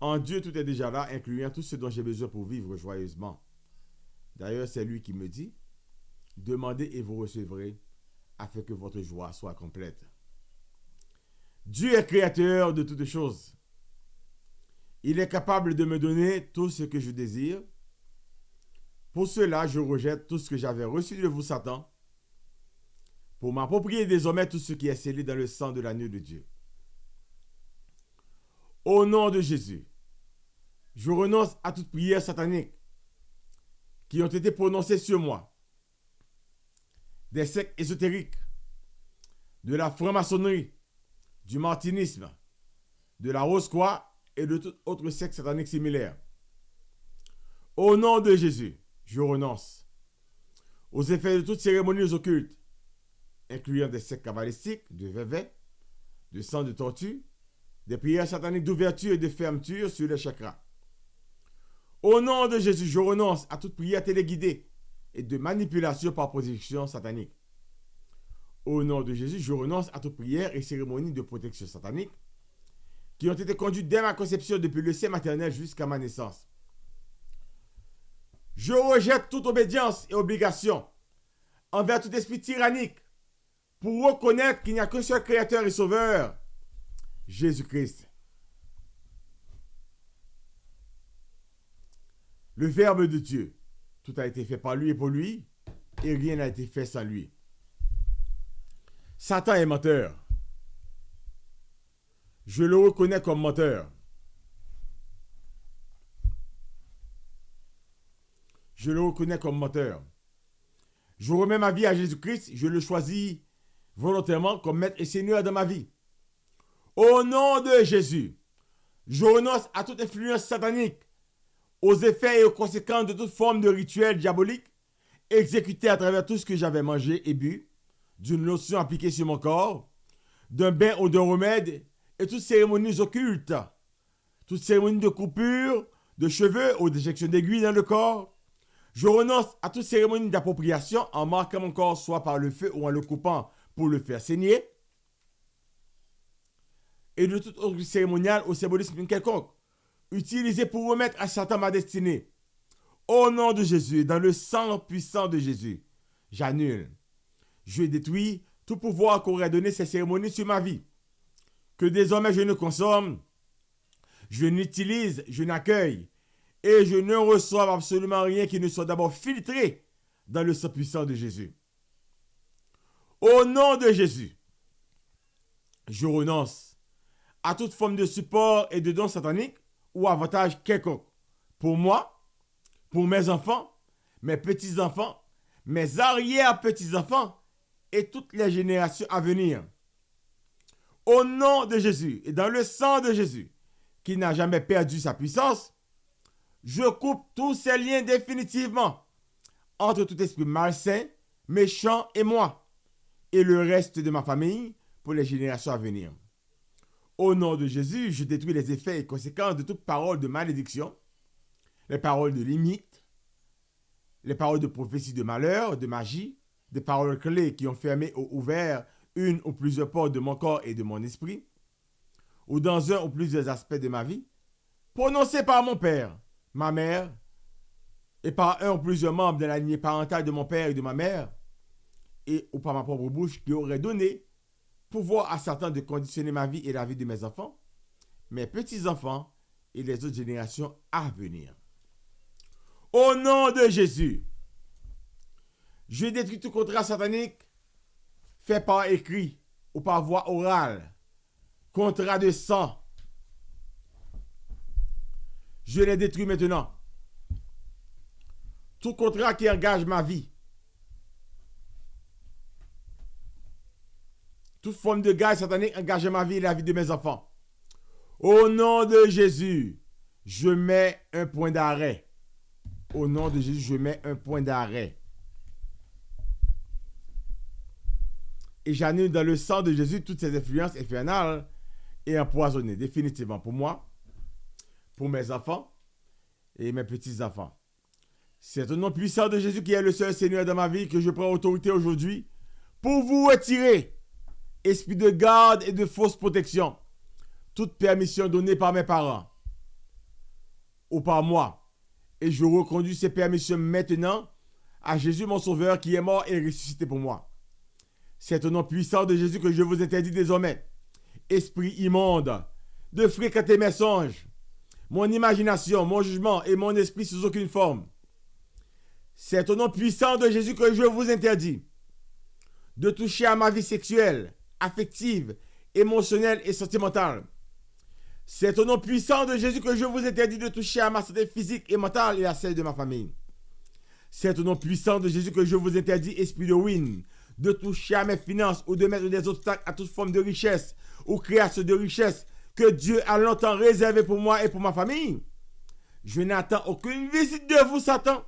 En Dieu, tout est déjà là, incluant tout ce dont j'ai besoin pour vivre joyeusement. D'ailleurs, c'est lui qui me dit, demandez et vous recevrez, afin que votre joie soit complète. Dieu est créateur de toutes choses. Il est capable de me donner tout ce que je désire. Pour cela, je rejette tout ce que j'avais reçu de vous, Satan, pour m'approprier désormais tout ce qui est scellé dans le sang de l'agneau de Dieu. Au nom de Jésus, je renonce à toute prière satanique qui ont été prononcées sur moi, des sectes ésotériques, de la franc-maçonnerie, du martinisme, de la Rose-Croix et de toute autre secte satanique similaire. Au nom de Jésus, je renonce aux effets de toutes cérémonies occultes, incluant des sectes cabalistiques, de vévé, de sang de tortue, des prières sataniques d'ouverture et de fermeture sur les chakras. Au nom de Jésus, je renonce à toute prière téléguidée et de manipulation par projection satanique. Au nom de Jésus, je renonce à toute prière et cérémonie de protection satanique qui ont été conduites dès ma conception depuis le sein maternel jusqu'à ma naissance. Je rejette toute obédience et obligation envers tout esprit tyrannique pour reconnaître qu'il n'y a qu'un seul Créateur et Sauveur, Jésus-Christ. Le Verbe de Dieu, tout a été fait par lui et pour lui, et rien n'a été fait sans lui. Satan est menteur. Je le reconnais comme menteur. Je le reconnais comme menteur. Je remets ma vie à Jésus-Christ, je le choisis volontairement comme maître et seigneur dans ma vie. Au nom de Jésus, je renonce à toute influence satanique, aux effets et aux conséquences de toute forme de rituel diabolique exécuté à travers tout ce que j'avais mangé et bu, d'une lotion appliquée sur mon corps, d'un bain ou d'un remède, et toutes cérémonies occultes, toutes cérémonies de coupure de cheveux ou d'éjection d'aiguilles dans le corps. Je renonce à toute cérémonie d'appropriation en marquant mon corps soit par le feu ou en le coupant pour le faire saigner, et de toute autre cérémonial ou symbolisme quelconque, utilisé pour remettre à Satan ma destinée. Au nom de Jésus, dans le sang puissant de Jésus, j'annule. Je détruis tout pouvoir qu'aurait donné ces cérémonies sur ma vie, que désormais je ne consomme, je n'utilise, je n'accueille, et je ne reçois absolument rien qui ne soit d'abord filtré dans le sang puissant de Jésus. Au nom de Jésus, je renonce à toute forme de support et de don satanique ou avantage quelconque pour moi, pour mes enfants, mes petits-enfants, mes arrière-petits-enfants et toutes les générations à venir. Au nom de Jésus et dans le sang de Jésus, qui n'a jamais perdu sa puissance, je coupe tous ces liens définitivement entre tout esprit malsain, méchant et moi, et le reste de ma famille pour les générations à venir. Au nom de Jésus, je détruis les effets et conséquences de toute parole de malédiction, les paroles de limite, les paroles de prophétie de malheur, de magie, des paroles clés qui ont fermé ou ouvert une ou plusieurs portes de mon corps et de mon esprit, ou dans un ou plusieurs aspects de ma vie, prononcées par mon père, ma mère, et par un ou plusieurs membres de la lignée parentale de mon père et de ma mère, et ou par ma propre bouche qui aurait donné pouvoir à Satan de conditionner ma vie et la vie de mes enfants, mes petits-enfants et les autres générations à venir. Au nom de Jésus, je détruis tout contrat satanique fait par écrit ou par voie orale, contrat de sang. Je les détruis maintenant. Tout contrat qui engage ma vie, toute forme de gage satanique engage ma vie et la vie de mes enfants. Au nom de Jésus, je mets un point d'arrêt. Au nom de Jésus, je mets un point d'arrêt. Et j'annule dans le sang de Jésus toutes ces influences infernales et empoisonnées, définitivement pour moi, pour mes enfants et mes petits-enfants. C'est au nom puissant de Jésus qui est le seul Seigneur dans ma vie que je prends autorité aujourd'hui pour vous retirer, esprit de garde et de fausse protection, toute permission donnée par mes parents, ou par moi. Et je reconduis ces permissions maintenant à Jésus mon Sauveur qui est mort et ressuscité pour moi. C'est au nom puissant de Jésus que je vous interdis désormais, esprit immonde, de fréquenter mes songes, mon imagination, mon jugement et mon esprit sous aucune forme. C'est au nom puissant de Jésus que je vous interdis de toucher à ma vie sexuelle, affective, émotionnelle et sentimentale. C'est au nom puissant de Jésus que je vous interdis de toucher à ma santé physique et mentale et à celle de ma famille. C'est au nom puissant de Jésus que je vous interdis, esprit de ruine, de toucher à mes finances ou de mettre des obstacles à toute forme de richesse ou création de richesse que Dieu a longtemps réservé pour moi et pour ma famille. Je n'attends aucune visite de vous, Satan.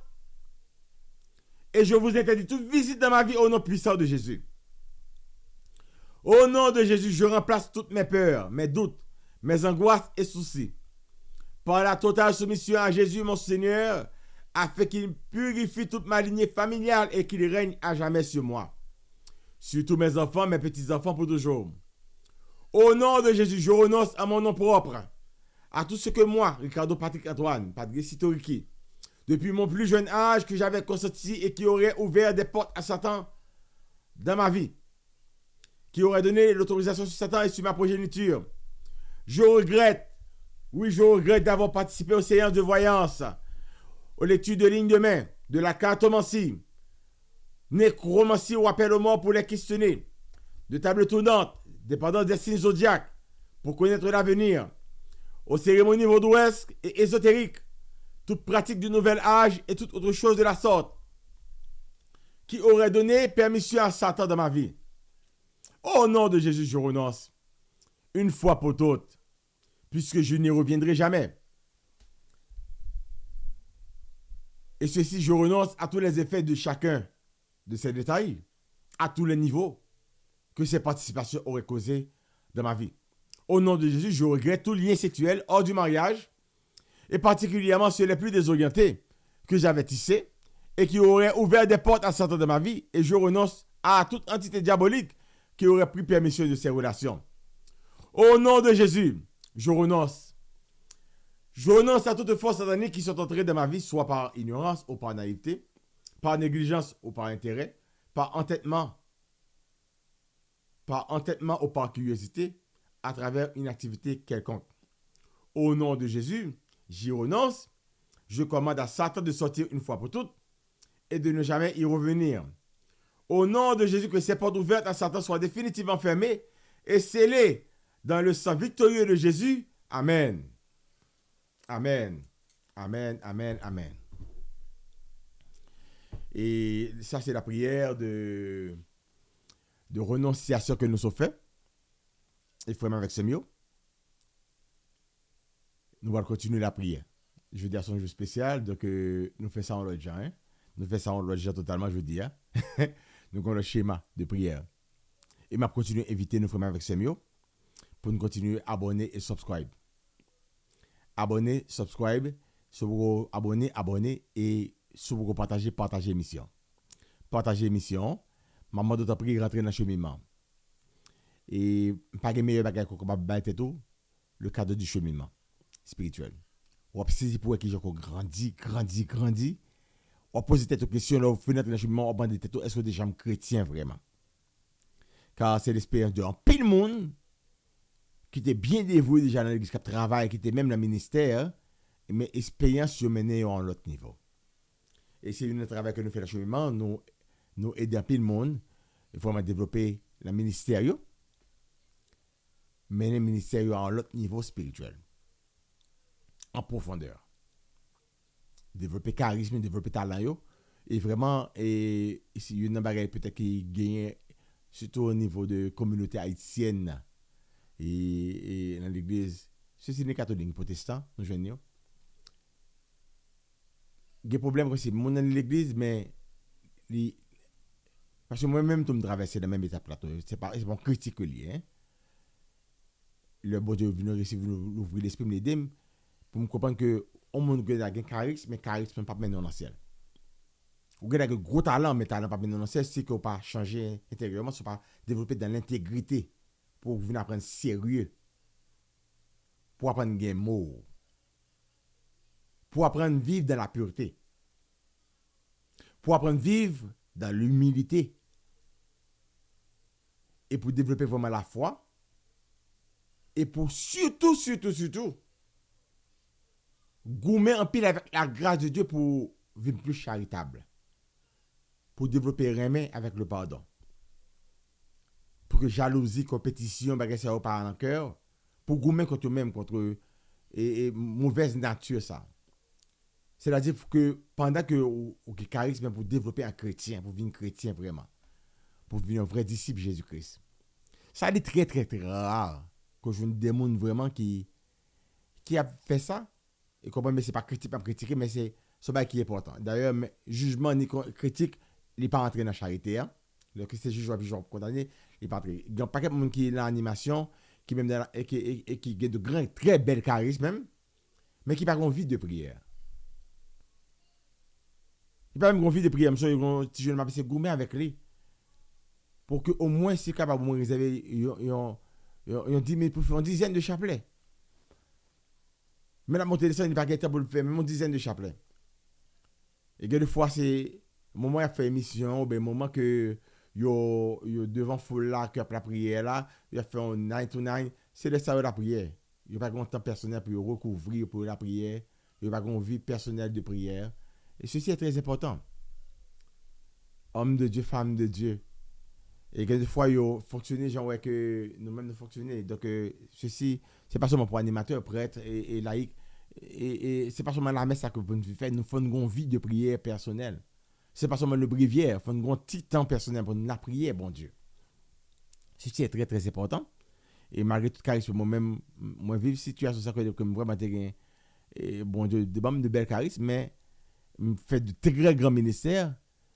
Et je vous interdis toute visite dans ma vie au nom puissant de Jésus. Au nom de Jésus, je remplace toutes mes peurs, mes doutes, mes angoisses et soucis par la totale soumission à Jésus, mon Seigneur, afin qu'il purifie toute ma lignée familiale et qu'il règne à jamais sur moi. Sur tous mes enfants, mes petits-enfants pour toujours. Au nom de Jésus, je renonce à mon nom propre, à tout ce que moi, Ricardo Patrick Antoine, Padre Cito Ricky, depuis mon plus jeune âge que j'avais consenti et qui aurait ouvert des portes à Satan dans ma vie, qui aurait donné l'autorisation sur Satan et sur ma progéniture. Je regrette, oui, je regrette d'avoir participé aux séances de voyance, aux lectures de lignes de main, de la cartomancie, nécromancie ou appel aux morts pour les questionner, de tables tournantes, dépendance des signes zodiaques pour connaître l'avenir, aux cérémonies vaudouesques et ésotériques, toute pratique du nouvel âge et toute autre chose de la sorte qui aurait donné permission à Satan dans ma vie. Au nom de Jésus, je renonce, une fois pour toutes, puisque je n'y reviendrai jamais. Et ceci, je renonce à tous les effets de chacun de ces détails, à tous les niveaux que ces participations auraient causé dans ma vie. Au nom de Jésus, je regrette tout lien sexuel hors du mariage, et particulièrement ceux les plus désorientés que j'avais tissés et qui auraient ouvert des portes à Satan de ma vie, et je renonce à toute entité diabolique qui aurait pris permission de ces relations. Au nom de Jésus, je renonce. Je renonce à toute force satanique qui sont entrées dans ma vie, soit par ignorance ou par naïveté, par négligence ou par intérêt, par entêtement ou par curiosité, à travers une activité quelconque. Au nom de Jésus, j'y renonce. Je commande à Satan de sortir une fois pour toutes et de ne jamais y revenir. Au nom de Jésus, que ces portes ouvertes à Satan soient définitivement fermées et scellées dans le sang victorieux de Jésus. Amen. Amen. Amen. Amen. Amen. Et ça, c'est la prière de renonciation que nous avons fait. Et vraiment avec ce mieux. Nous allons continuer la prière. Je veux dire, c'est un jeu spécial, donc nous faisons ça en l'autre genre. Hein? Nous faisons ça en l'autre genre totalement, je veux dire. Nous avons le schéma de prière. Et je continue à inviter nos frères avec ce mieux pour nous continuer à abonner et subscribe. Abonner, subscribe, si vous abonner et si vous partagez l'émission. Partagez l'émission. Maman d'autres prières rentrer dans le cheminement. Et pas de meilleur bagage qu'on va battre tout, le cadre du cheminement spirituel. On va saisir pour qui j'ai grandi. On pose des questions, là, on fait notre cheminement, on bande des têtes, est-ce que des gens chrétiens vraiment? Car c'est l'expérience de un pile monde qui était bien dévoué déjà dans l'église, qui travaille, qui était même dans le ministère, mais expérience se menée à un autre niveau. Et c'est un travail que nous faisons dans le cheminement, nous aidons un pile monde, il faut vraiment développer le ministère, mais le ministère à un autre niveau spirituel, en profondeur. Développer charisme, développer talent, et vraiment, et si il y a une bagaille peut-être qui gagne, surtout au niveau de communauté haïtienne, et dans l'église, ceci n'est catholique, protestant, nous jeunes. Il y a des problèmes aussi, moi dans l'église, mais parce que moi-même, je me traverse dans la même étape là, c'est pas bon critique lié, hein. Le bon Dieu vient réussir l'ouvrir l'esprit, me l'aider pour me comprendre que on monde a un charisme, mais charisme pas mener dans le ciel. Ou avez un gros talent, mais talent pas mener dans le ciel, c'est qu'on pas changer intérieurement, c'est pas développer dans l'intégrité pour venir apprendre sérieux, pour apprendre des mots, pour apprendre à vivre dans la pureté, pour apprendre à vivre dans l'humilité et pour développer vraiment la foi et pour surtout, gommer en pile avec la grâce de Dieu pour vivre plus charitable, pour développer remède avec le pardon. Pour que jalousie, compétition, bagay ça pas dans le cœur, pour gommer contre eux-mêmes, contre et mauvaise nature ça. C'est-à-dire que pendant que vous avez charisme pour développer un chrétien, pour devenir chrétien vraiment, pour devenir un vrai disciple de Jésus-Christ. Ça est très rare que je ne démontre vraiment qui a fait ça. Et comprenez, mais c'est pas critique, pas critiquer, mais c'est ce qui est important. D'ailleurs, jugement ni critique, il n'est pas entré dans la charité. Hein? Le Christ juge ou juge condamné, il n'est pas entré. Il y a pas de monde qui est dans l'animation, qui même et qui a de grands, très belles charismes même, mais qui n'a pas envie de prière. Il n'a pas même envie de prière. Si je ne m'appelle gourmet avec lui, pour que au moins si capable de me réserver une dizaine de chapelets. Mais la montée de ça, il n'est pas capable pour le faire, même une dizaine de chapelets. Et des fois, c'est le moment où il a fait émission, ou bien le moment que yo devant foule là, que la prière là, il a fait un 9 to 9, c'est le ça de la prière. Il n'y a pas de temps personnel pour recouvrir pour la prière. Il n'y a pas de vie personnelle de prière. Et ceci est très important. Homme de Dieu, femme de Dieu. Et des fois, il fonctionne, genre, ouais, que nous-mêmes nous fonctionnons. Donc, ceci, c'est pas seulement pour animateurs, prêtres et laïcs. Et c'est pas seulement la messe que vous faites. Nous faisons une vie de prière personnelle. C'est pas seulement le bréviaire. Nous faisons un petit temps personnel pour la prière, bon Dieu. Ceci est très, très important. Et malgré tout charisme, moi-même, moi, vive situation, ça que vraiment, bon Dieu, de belles charismes, mais fait de très grands ministères.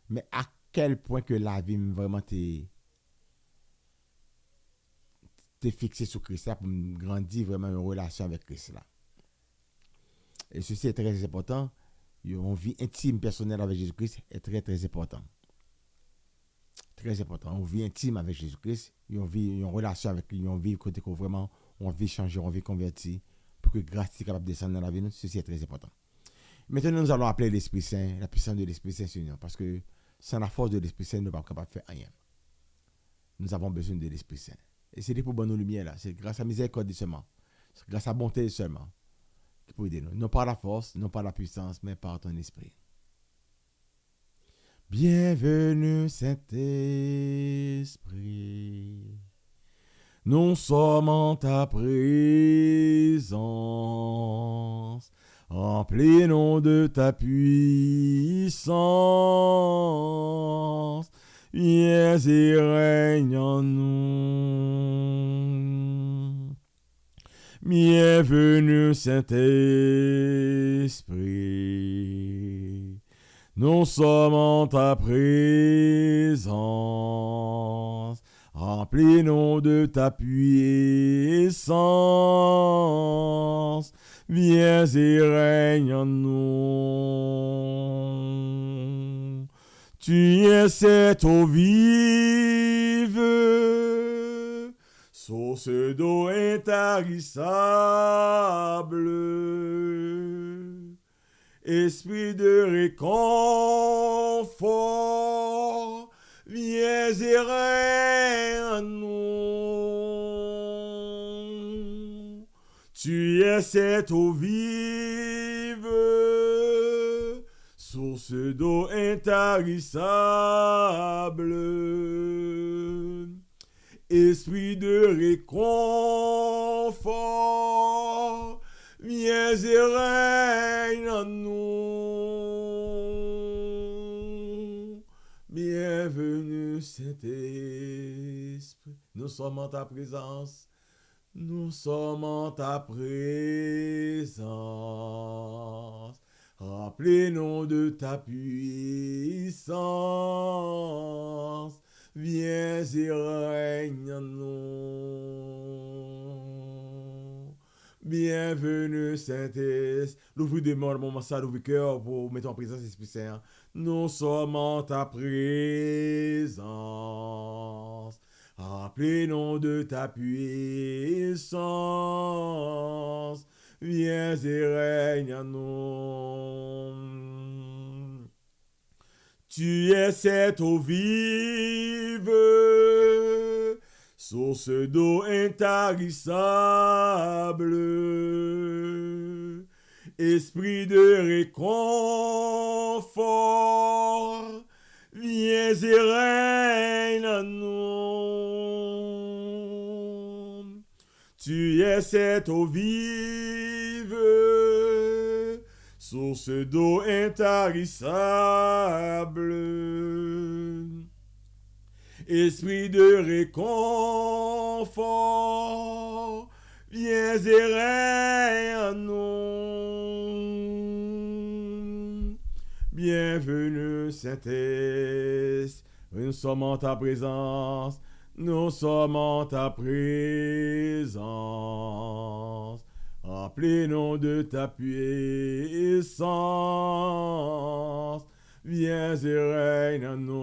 Mais à quel point que la vie vraiment t'es fixé sur Christ là, pour grandir vraiment une relation avec Christ là. Et ceci est très important. Une vie intime, personnelle avec Jésus-Christ est très, très important. Très important. Une vie intime avec Jésus-Christ, une relation avec lui, une vie côté que vraiment, on vit changer, on vit convertir, pour que grâce soit capable de descendre dans la vie. Ceci est très important. Maintenant, nous allons appeler l'Esprit Saint, la puissance de l'Esprit Saint sur nous, parce que sans la force de l'Esprit Saint, nous ne sommes pas capables de faire rien. Nous avons besoin de l'Esprit Saint. Et c'est pour bonne lumière là. C'est grâce à la miséricorde seulement. C'est grâce à la bonté seulement. Qui peut aider nous. Non par la force, non par la puissance, mais par ton esprit. Bienvenue Saint-Esprit. Nous sommes en ta présence. Remplis-nous de ta puissance. Viens et règne en nous. Bienvenue Saint-Esprit. Nous sommes en ta présence. Remplis-nous de ta puissance. Viens et règne en nous. Tu es cette eau vive, source d'eau intarissable, esprit de réconfort, viens et règne en nous. Tu es cette eau vive, source d'eau intarissable, esprit de réconfort, viens et règne en nous. Bienvenue Saint-Esprit, nous sommes en ta présence. Nous sommes en ta présence. Remplis-nous de ta puissance. Viens et règne en nous. Bienvenue Saint-Esprit. L'ouvre de mon moment ça, l'ouvre cœur pour mettre en présence l'Esprit Saint. Nous sommes en ta présence. Remplis-nous de ta puissance. viens et règne en nous. Tu es cette eau vive, source d'eau intarissable, esprit de réconfort, viens et règne en nous. Tu es cette eau vive, source d'eau intarissable, esprit de réconfort, viens et règne en nous. Bienvenue, Saint-Esprit, nous sommes en ta présence, nous sommes en ta présence. Remplis-nous de ta puissance, viens et règne en nous.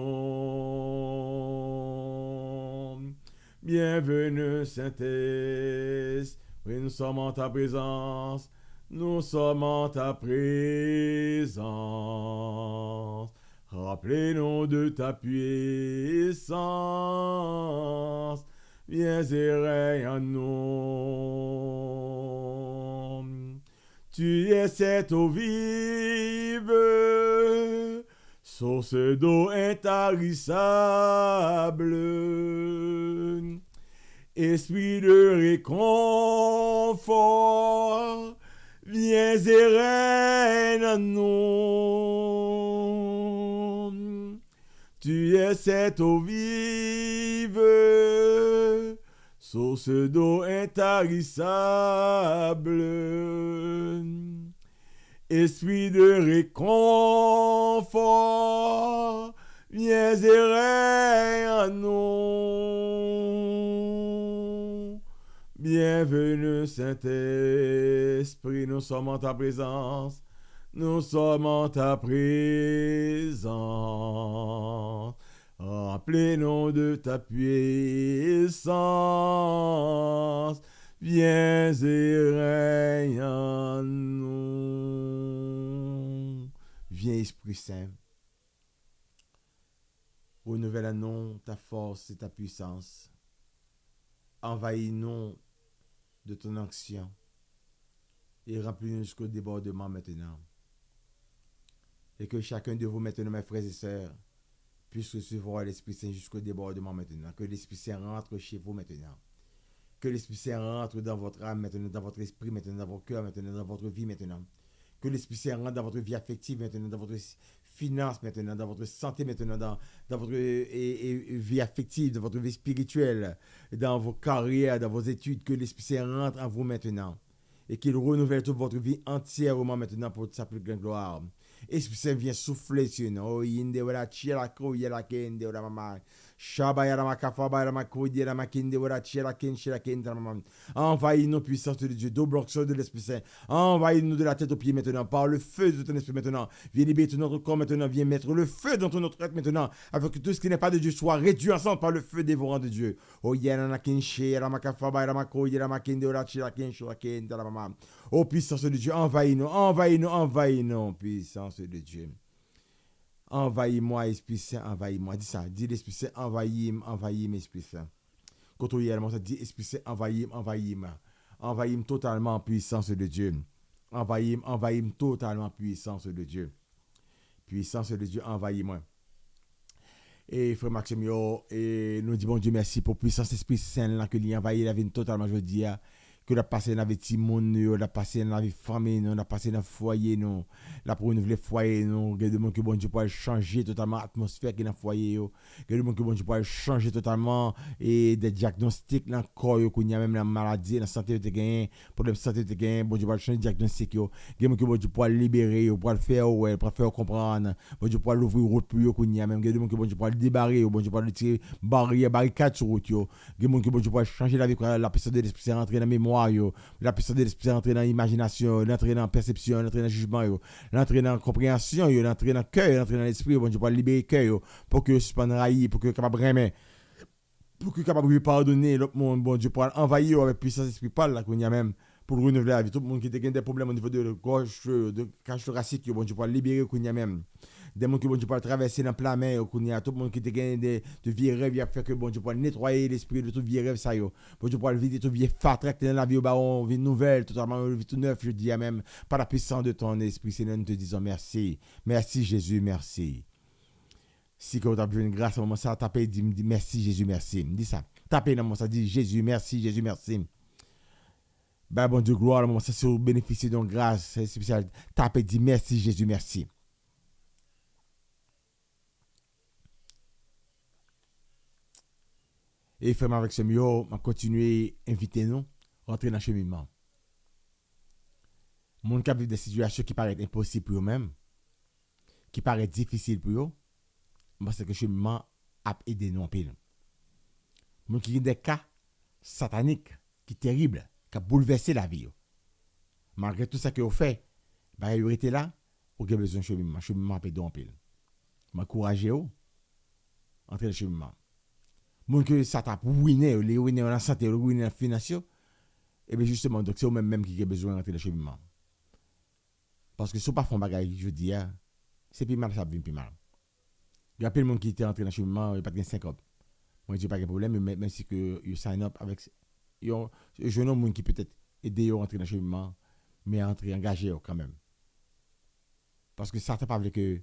Bienvenue, Saint-Esprit, nous sommes en ta présence, nous sommes en ta présence. Remplis-nous de ta puissance, viens et règne en nous. Tu es cette eau vive, source d'eau intarissable, esprit de réconfort, viens et règne en nous. Tu es cette eau vive, source d'eau intarissable, esprit de réconfort, viens et règne en nous. Bienvenue, Saint-Esprit, nous sommes en ta présence, nous sommes en ta présence. Remplis-nous de ta puissance, viens et règne en nous. Viens, Esprit Saint, renouvelle-nous ta force et ta puissance. Envahis-nous de ton onction et remplis-nous jusqu'au débordement maintenant. Et que chacun de vous maintenant, mes frères et sœurs, puisse recevoir l'Esprit Saint jusqu'au débordement maintenant. Que l'Esprit Saint rentre chez vous maintenant. Que l'Esprit Saint rentre dans votre âme maintenant, dans votre esprit maintenant, dans votre cœur maintenant, dans votre vie maintenant. Que l'Esprit Saint rentre dans votre vie affective maintenant, dans votre finance maintenant, dans votre santé maintenant, dans votre vie affective, dans votre vie spirituelle, dans vos carrières, dans vos études. Que l'Esprit Saint rentre en vous maintenant. Et qu'il renouvelle toute votre vie entièrement maintenant pour sa plus grande gloire. Esprit Saint vient souffler sur nous. Oh, yinde wala chela ko yela kende wala mama. Shaba yala makafa ba yala makodi yala makinde wala chela ken chela kende mama. Envahis-nous, puissance de Dieu, double onction de l'Esprit Saint. Envahis-nous de la tête aux pieds maintenant, par le feu de ton esprit maintenant. Viens libérer tout notre corps maintenant, viens mettre le feu dans tout notre être maintenant, afin que tout ce qui n'est pas de Dieu soit réduit ensemble par le feu dévorant de Dieu. Oh, yala nakinche yala makafa ba yala makodi yala makinde wala chela ken chela kende mama. Oh, puissance de Dieu, envahis-nous, envahis-nous, envahis-nous, puissance de Dieu. Envahis-moi, Esprit Saint, envahis-moi. Dis ça, dis l'Esprit Saint, envahis-moi, envahis-moi, Esprit Saint. Quand on y est, ça dit Esprit Saint, envahis-moi, envahis-moi. Envahis-moi totalement, puissance de Dieu. Envahis-moi, envahis-moi totalement, puissance de Dieu. Puissance de Dieu, envahis-moi. Et frère Maxime, et nous disons bon Dieu merci pour puissance Esprit Saint là que lui envahit la vie totalement, je veux dire. Que la passé dans les petits monde, la passé dans la famille, la passé dans le foyer, la pour renouveler le foyer, que le monde que bon Dieu peut changer totalement l'atmosphère qui est dans le foyer, que le monde que bon Dieu peut changer totalement et des diagnostics dans le corps, qu'il y a même la maladie, la santé de gain, problème de santé de gain, bon Dieu peut changer le diagnostic, que le monde que bon Dieu peut libérer, pour le faire, pour faire comprendre, bon Dieu peut l'ouvrir route pour qu'il y a même, que le monde que bon Dieu peut débarrer, bon Dieu peut retirer barricade sur route, que le monde que bon Dieu peut changer la vie, la puissance de l'esprit rentrer dans la mémoire. La puissance de l'esprit entrer dans l'imagination, l'entrer dans la perception, l'entrer dans le jugement, l'entrer dans la compréhension, l'entrer dans le cœur, l'entrer dans l'esprit, bon Dieu pour libérer le cœur, pour que ce soit raillé, pour que capable remettre, pour que capable de pardonner l'autre monde, bon Dieu pour envahir avec puissance d'esprit parle là qu'on y a même pour renouveler la vie. Tout le monde qui a des problèmes au niveau de gorge, de cage thoracique, bon Dieu pour libérer qu'on y a même. Des gens qui bon Dieu pour traverser dans plein mer, qu'on y a tout le monde qui a de vieux rêves, il a fait que bon Dieu pour nettoyer l'esprit de tout vieux rêve ça yo. Bon Dieu pour vider tout vieux fatraque dans la vie au baron, vie nouvelle, totalement vie tout neuf, je dis même par la puissance de ton esprit, Seigneur, nous te disons merci. Merci Jésus, merci. Si que vous avez une grâce à un moment ça, tapez dit merci Jésus, merci. Dis ça. Tapez dans mon ça dit Jésus, merci Jésus, merci. Ben bon Dieu gloire, le moment ça c'est bénéficier d'une grâce spéciale. Tapez dit merci Jésus, merci. Et frère avec ce mieux, on va continuer à inviter nous rentrer dans le cheminement. Mon qui vit des situations qui paraissent impossibles pour eux-mêmes, qui paraissent difficiles pour eux, parce que le cheminement a aidé nous en pile. Mon qui a des cas sataniques qui sont terribles, qui ont bouleversé la vie. Malgré tout ça que vous faites, bah, vous êtes là, vous avez besoin de cheminement. Le cheminement a aidé en pile. Je m'encourage à entrer dans le cheminement. Mon que ça t'a ruiné, les ruiné en santé, les ruiné en financier, et bien justement, donc c'est eux-mêmes qui ont besoin d'entrer dans le cheminement. Parce que si vous ne faites pas de je dis, c'est plus mal, ça vient plus mal. Il y a plein de monde qui était entré dans le cheminement, il n'y a pas de 5 ans. Moi, je n'ai pas de problème, mais même si vous sign up avec. Il y a un jeune homme qui peut-être aider à entrer dans le cheminement, mais entrer engagé quand même. Parce que ça ne pas que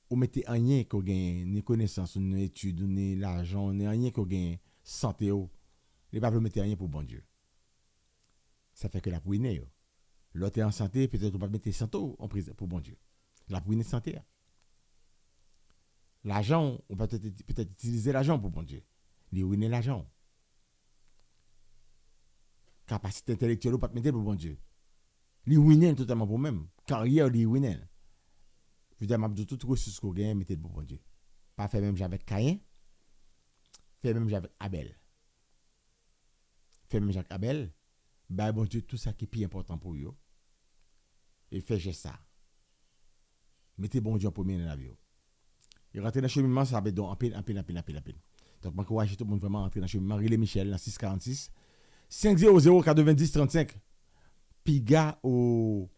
vous mettez rien qu'on gagne, ni connaissance, ni études, ni l'argent, ni rien qu'on gagne, santé, vous ne pas mettre rien pour bon Dieu. Ça fait que la ruine. L'autre est en santé, peut-être vous ne pas mettre santé en prison pour bon Dieu. La ruine de santé. L'argent, on peut peut-être utiliser l'argent pour bon Dieu. Les ruiner l'argent. Capacité intellectuelle, on peut pas mettre pour bon Dieu. Les ruiner totalement pour même. Carrière, les ruiner. Je veux dire, tout ressource qu'on gagne, mettez pour bon Dieu. Pas faire même avec Caïn. Faire même avec Abel. Faire même avec Abel. Ben bon Dieu, tout ça qui est plus important pour eux. Et faites ça. Mettez bon Dieu en premier dans la vie. Et rentrer dans le cheminement, ça va être en pile. Donc, je encourage tout le monde vraiment à rentrer dans le cheminement. Riley Michel, dans 646 500 90 35. Piga au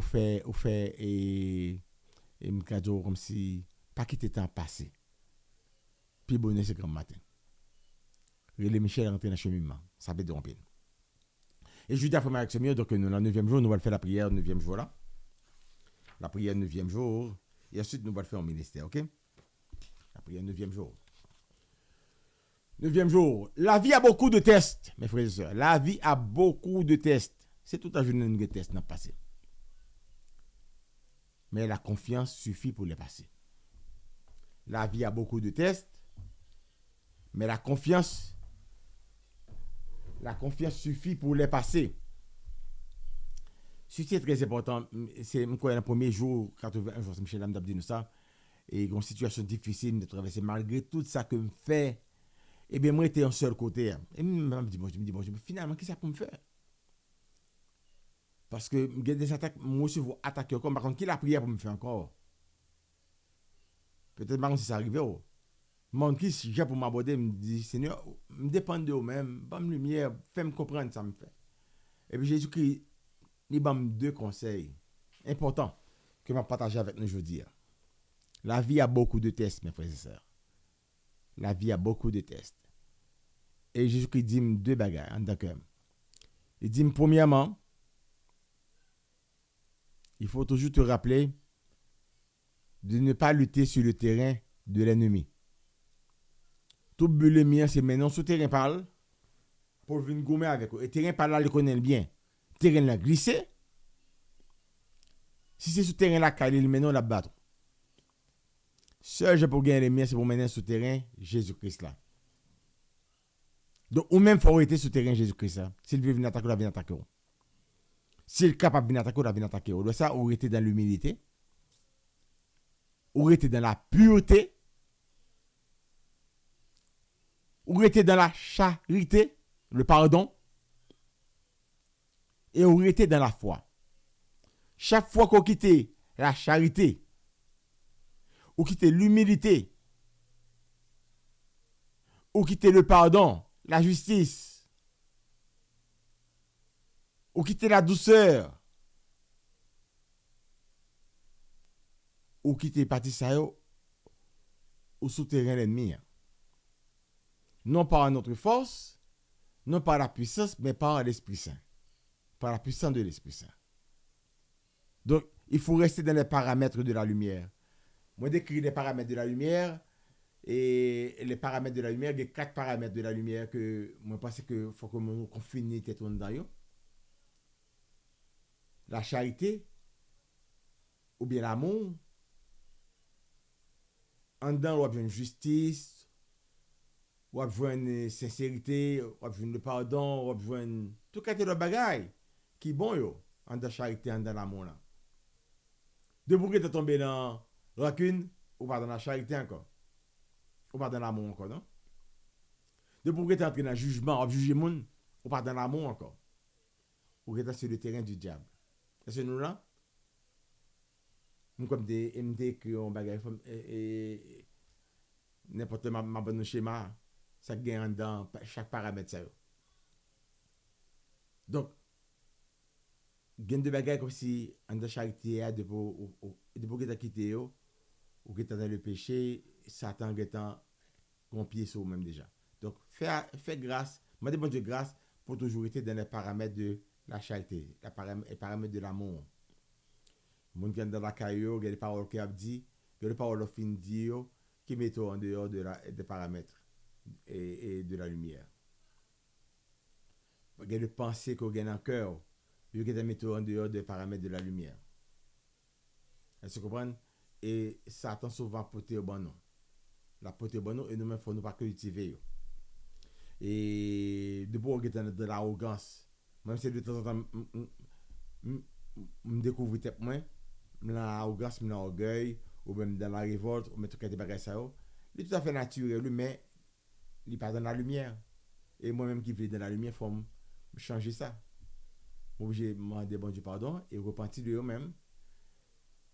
fait et me cadeau comme si pas quitter temps passé. Puis bonne c'est comme matin. Riley Michel rentrer dans le cheminement, ça va être en pile. Et je dis à frère avec ce mieux, donc nous, le 9e jour, nous allons faire la prière, 9e jour là. La prière, 9e jour. Et ensuite, nous allons le faire au ministère, ok? La prière, 9e jour. 9e jour. La vie a beaucoup de tests, mes frères et sœurs. La vie a beaucoup de tests. C'est tout un journée de tests n'a passé. Mais la confiance suffit pour les passer. La vie a beaucoup de tests, mais la confiance suffit pour les passer. C'est très important. C'est le premier jour, 81 jours, Michel Lam dit nous ça. Et une situation difficile de traverser. Malgré tout ça que je fais, eh bien, moi, j'étais en seul côté. Et je me dis, bon, finalement, qu'est-ce que ça peut me faire? Parce que il y a des attaques, moi aussi, vous attaquez encore. Par contre, qui la prière pour me faire encore? Peut-être pas si ça arrive. Mon qui, si j'ai pour m'aborder, me dit, Seigneur, me dépend de vous-même, bonne lumière, fais-moi comprendre ça me fait. Et puis Jésus-Christ, il m'a donné 2 conseils importants que je vais partager avec nous aujourd'hui. La vie a beaucoup de tests, mes frères et sœurs. La vie a beaucoup de tests. Et Jésus-Christ dit 2 bagages. D'accord. Il dit, premièrement, il faut toujours te rappeler de ne pas lutter sur le terrain de l'ennemi. Tout le mien, c'est maintenant sur le terrain parle pour venir gommer avec eux. Et le terrain parle là, il connaît bien. Le terrain là glissé. Si c'est sur le terrain là, il maintenant la battre. Seul je peux gagner les miens, c'est pour mener sur le terrain Jésus-Christ là. Donc, ou même, il faut arrêter sur le terrain Jésus-Christ là. S'il veut venir attaquer, il va venir attaquer. S'il est capable de venir attaquer, il va venir attaquer. Donc, ça, ou arrêter dans l'humilité. Ou arrêter dans la pureté. Ou arrêter dans la charité, le pardon. Et ou arrêter dans la foi. Chaque fois qu'on quitte la charité, ou quitter l'humilité, ou quitter le pardon, la justice, ou quitter la douceur, ou quitter parti ça yo, ou souterrain l'ennemi. Non par notre force, non par la puissance, mais par l'Esprit Saint. Par la puissance de l'Esprit Saint. Donc, il faut rester dans les paramètres de la lumière. Moi, décris les paramètres de la lumière. Et les paramètres de la lumière, les 4 paramètres de la lumière que moi, je pense qu'il faut qu'on finisse tête dans eux. La charité, ou bien l'amour. En dedans, on a une justice, on a une sincérité, on a le pardon, on a tout cas de bagaille qui est bon, yo, en dedans charité, en dedans l'amour. De vous qui êtes tombé dans rancune, ou pas dans la charité encore. Ou pas dans l'amour encore, non? De vous qui êtes entré dans le jugement, ou juger moun, ou pas dans l'amour encore. Ou êtes sur le terrain du diable. Est-ce que nous là? Nous comme des MD qui ont bagage et n'importe ma bonne schéma, ça gagne dans chaque paramètre ça. Donc, gain de bagages comme si en de charité de pour que tu quitté ou que tu dans le péché, Satan étant compié sur même déjà. Donc fais grâce, demandez bon Dieu grâce pour toujours être dans les paramètres de la charité, les paramètres de l'amour. Moun qui est dans la caillou, il y a des paroles qui a dit, il y a des paroles qui dit qui mettent en dehors des paramètres et de la lumière. Il y a des pensées qu'on a dans le cœur. Il y a des méthodes en dehors des paramètres de la lumière. Est-ce que vous comprenez? Et Satan souvent porté au bon nom. La porté au bon nom et nous-mêmes, il faut nous pas cultiver. Et de pour de l'arrogance, même si de temps en temps, je découvre peut-être moins, dans l'arrogance, dans l'orgueil, ou même dans la révolte, ou même tout cas des bagages ça, il est tout à fait naturel, mais il n'est pas dans la lumière. Et moi-même qui vis dans la lumière, il faut changer ça. Obligé de demander bon Dieu pardon et repentir de eux-mêmes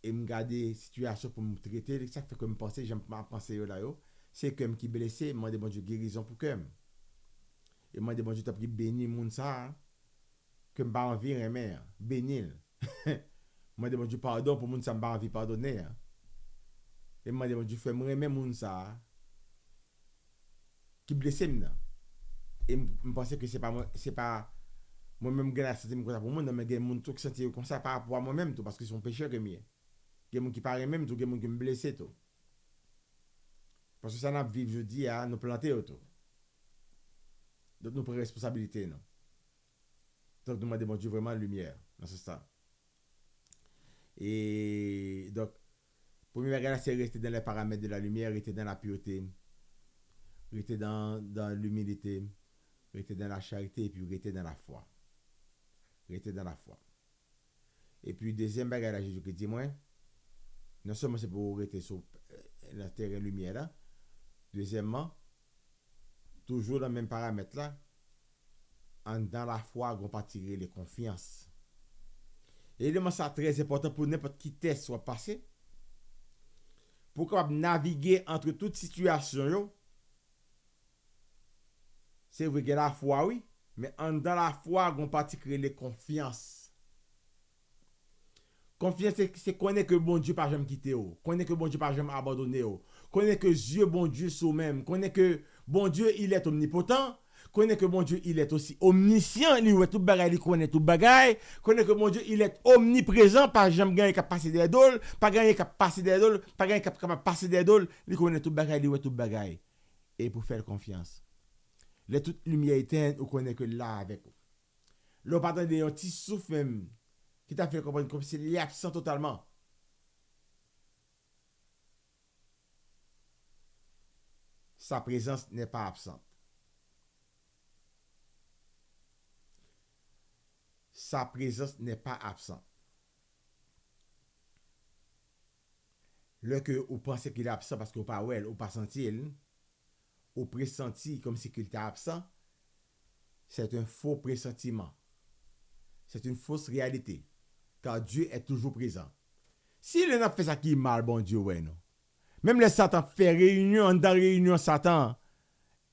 et me garder la situation pour me traiter. Ça fait que me penser, j'aime pas penser là, c'est que qui blessé, demander bon Dieu guérison pour que. Et demander bon Dieu t'as pris béni moun ça que me pas envie remer, bénir. Moi demander bon Dieu pardon pour moun ça me pas envie pardonner. Et demander bon Dieu fait me remer moun ça qui blessé maintenant. Et me penser que c'est pas moi-même je suis comme ça pour moi, mais il y a des gens qui sont comme ça par rapport à moi-même, parce que c'est un pécheur que moi. Il y a des gens qui parlent même, il y a des gens qui me blessent. Parce que ça n'a pas vécu, je dis, à nous planter. Donc nous prenons responsabilité. Non? Donc nous demandons Dieu vraiment la lumière dans ce stade. Et donc, pour moi, c'est rester dans les paramètres de la lumière, rester dans la pureté, rester dans l'humilité, rester dans la charité et puis rester dans la foi. Rester dans la foi. Et puis, deuxième bagage à Jésus qui dit, moi, non seulement c'est pour rester sur la terre et la lumière là, deuxièmement, toujours dans le même paramètre là, dans la foi, on va tirer les confiances. Et évidemment, c'est très important pour n'importe qui test soit passé, pour qu'on naviguer entre toutes situations. C'est vrai que la foi, oui. Mais dans la foi, on peut créer les confiances. Confiance, c'est connaître que bon Dieu pas jamais quitté, connaître que bon Dieu pas jamais abandonné, connaître que Dieu, bon Dieu, soi-même, connaître que bon Dieu, il est omnipotent, connaître que bon Dieu, il est aussi omniscient, il voit tout bagaille, il connaît tout bagaille, connaître que bon Dieu, il est omniprésent, pas jamais gagner qu'à passer des dôles, pas gagner qu'à passer des dôles, pas gagner qu'à passer des dôles, il connaît tout bagaille, il voit tout bagaille. Et pour faire confiance. Les toutes lumières éteintes, on connaît que là avec vous. L'on parle de un petit souffle même, qui t'a fait comprendre comme s'il est absent totalement. Sa présence n'est pas absente. Sa présence n'est pas absente. Le que vous pensez qu'il est absent parce que vous pas well, ou pas senti, ou pressenti comme si qu'il était absent, c'est un faux pressentiment. C'est une fausse réalité. Car Dieu est toujours présent. Si il a fait ça qui est mal, bon Dieu, ouais, non. Même les Satan fait réunion, dans réunion Satan,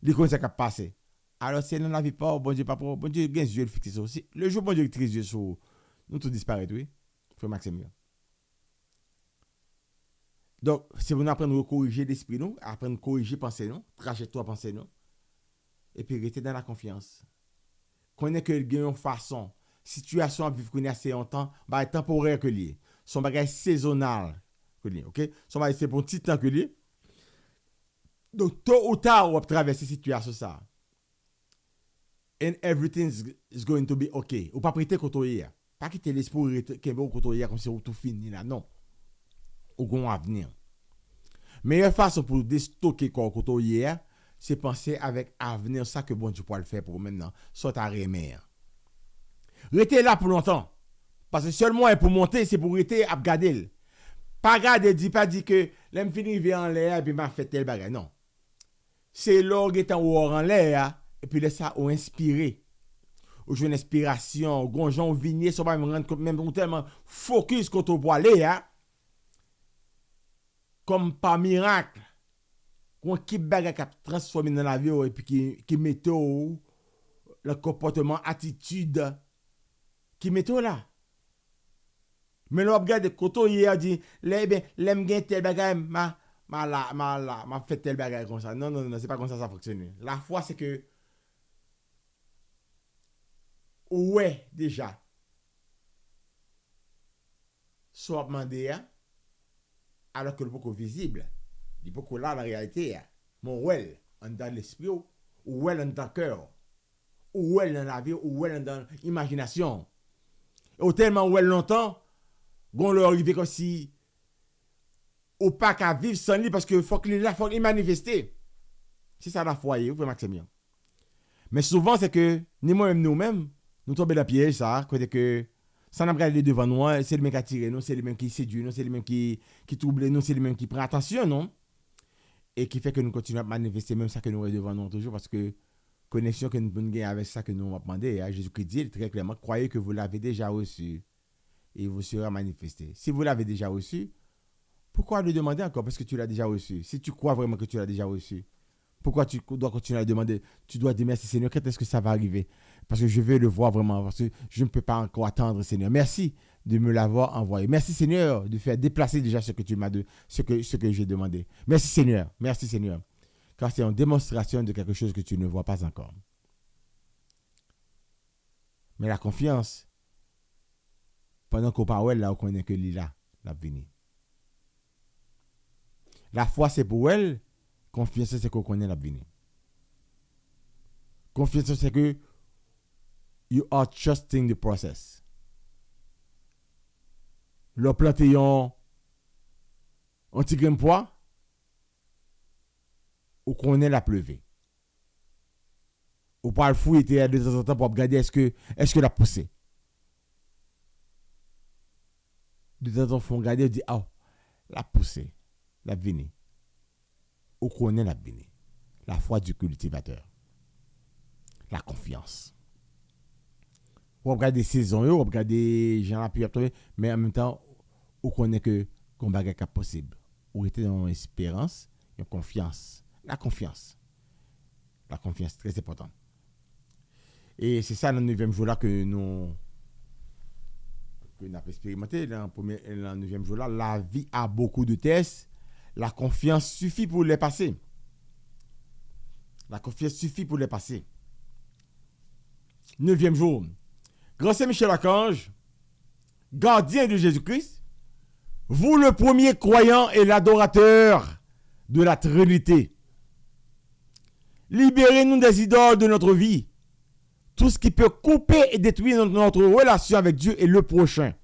il connaît ce qui a passé. Alors, si elle n'en avait pas, bon Dieu, pas pour. Bon Dieu, il y a des yeux fixés sur aussi. Le jour, bon Dieu, il y a des yeux sur. Nous, tout disparaît, oui. Frère Maxime. Donc, c'est pour nous apprendre à corriger l'esprit, nous, apprendre à corriger pensée, nous, trajectoire pensée, nous, et puis rester dans la confiance. Connaître que il y a une façon, situation à vivre qu'on est assez longtemps, bah, temporaire que lié. Son bagage saisonnal que lié, ok? Son bagage, c'est pour un petit temps que lié. Donc, tôt ou tard, on va traverser cette situation, ça. And everything is going to be okay. Ou pas prêter quand hier. Pas quitter l'esprit qui est bon quand hier comme si tout fini là. Non. Ou qu'on avenir. Meilleure façon pour déstocker quand hier, c'est penser avec avenir ça que bon Dieu peut le faire pour maintenant. Soit à remer. Restez là pour longtemps. Parce que seulement pour monter, c'est pour rester à garder. Pas garder, pas dire que l'aime finir vient en l'air et puis m'a fait tel bagage. Non. C'est l'orgue étant en l'air. Et puis laisse ça ou inspirer. Ou jouer une inspiration, ou gonjon vigné, ça va me rendre compte même tellement focus quand on voit aller hein. Comme par miracle. Qu'on qui bagarre qui transformer dans la vie et puis qui met le comportement, attitude qui met là. Mais là regarde quand hier dit l'aime gain tel bagarre m'a fait tel bagarre comme ça. Non, c'est pas comme ça fonctionne. La foi c'est que ouais, déjà. Soit demandé, alors que le beaucoup visible. Il beaucoup là, la réalité. Mon well, en dans l'esprit, ou well en dans le cœur, ou well dans la vie, ou well dans l'imagination. Et tellement well longtemps, on leur arrive comme si, ou pas qu'à vivre sans lui, parce que faut qu'il manifeste. C'est ça la foi, vous pouvez Maximien. Mais souvent, c'est que, ni moi-même, nous-mêmes, nous tombons dans le piège, ça, côté que ça n'a pas regardé devant nous, c'est les mêmes qui attirent nous, c'est les mêmes qui séduisent nous, c'est les mêmes qui troublent nous, c'est les mêmes qui prennent attention, non? Et qui fait que nous continuons à manifester même ça que nous avons devant nous toujours, parce que connexion que nous avons avec ça que nous avons demandé, Jésus-Christ dit très clairement, croyez que vous l'avez déjà reçu et vous serez manifesté. Si vous l'avez déjà reçu, pourquoi le demander encore? Parce que tu l'as déjà reçu. Si tu crois vraiment que tu l'as déjà reçu, pourquoi tu dois continuer à demander? Tu dois dire merci Seigneur, quand est-ce que ça va arriver? Parce que je veux le voir vraiment, parce que je ne peux pas encore attendre Seigneur. Merci de me l'avoir envoyé. Merci Seigneur de faire déplacer déjà ce que tu m'as ce que j'ai demandé. Merci Seigneur, car c'est une démonstration de quelque chose que tu ne vois pas encore. Mais la confiance, pendant qu'on parle là, on connaît que l'île là venir. La foi c'est pour elle. Confiance, c'est qu'on connaît l'avenir. Confiance, c'est que you are trusting the process. Le planté un petit grain de poids, ou connaît la pleuvé. Ou pas le fouiller de temps en temps pour regarder est-ce que la poussé. De temps en temps, faut regarder et dire, oh, la poussé, la venir. Ou connaît l'avenir. La foi du cultivateur. La confiance. On regarde des saisons, on regarde des gens à plusieurs, mais en même temps, on connaît que qu'on bagage est possible. On était dans l'espérance, une confiance. La confiance. La confiance, très important. Et c'est ça, dans le 9e jour là, que nous avons expérimenté. Dans le 9e jour là, la vie a beaucoup de tests. La confiance suffit pour les passer. La confiance suffit pour les passer. 9e jour. Grand Saint-Michel Archange, gardien de Jésus-Christ, vous le premier croyant et l'adorateur de la Trinité. Libérez-nous des idoles de notre vie. Tout ce qui peut couper et détruire notre relation avec Dieu et le prochain.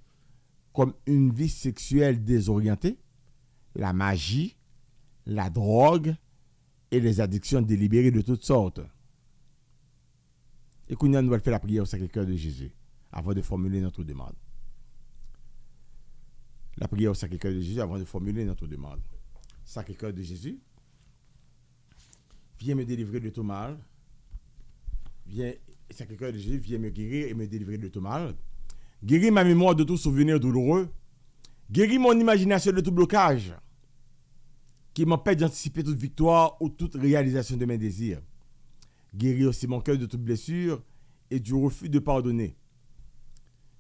Comme une vie sexuelle désorientée, la magie, la drogue et les addictions délibérées de toutes sortes. Et qu'on nous va faire la prière au Sacré-Cœur de Jésus avant de formuler notre demande. La prière au Sacré-Cœur de Jésus avant de formuler notre demande. Sacré-Cœur de Jésus, viens me délivrer de tout mal. Sacré-Cœur de Jésus, viens me guérir et me délivrer de tout mal. Guéris ma mémoire de tout souvenir douloureux. Guéris mon imagination de tout blocage qui m'empêche d'anticiper toute victoire ou toute réalisation de mes désirs. Guéris aussi mon cœur de toute blessure et du refus de pardonner.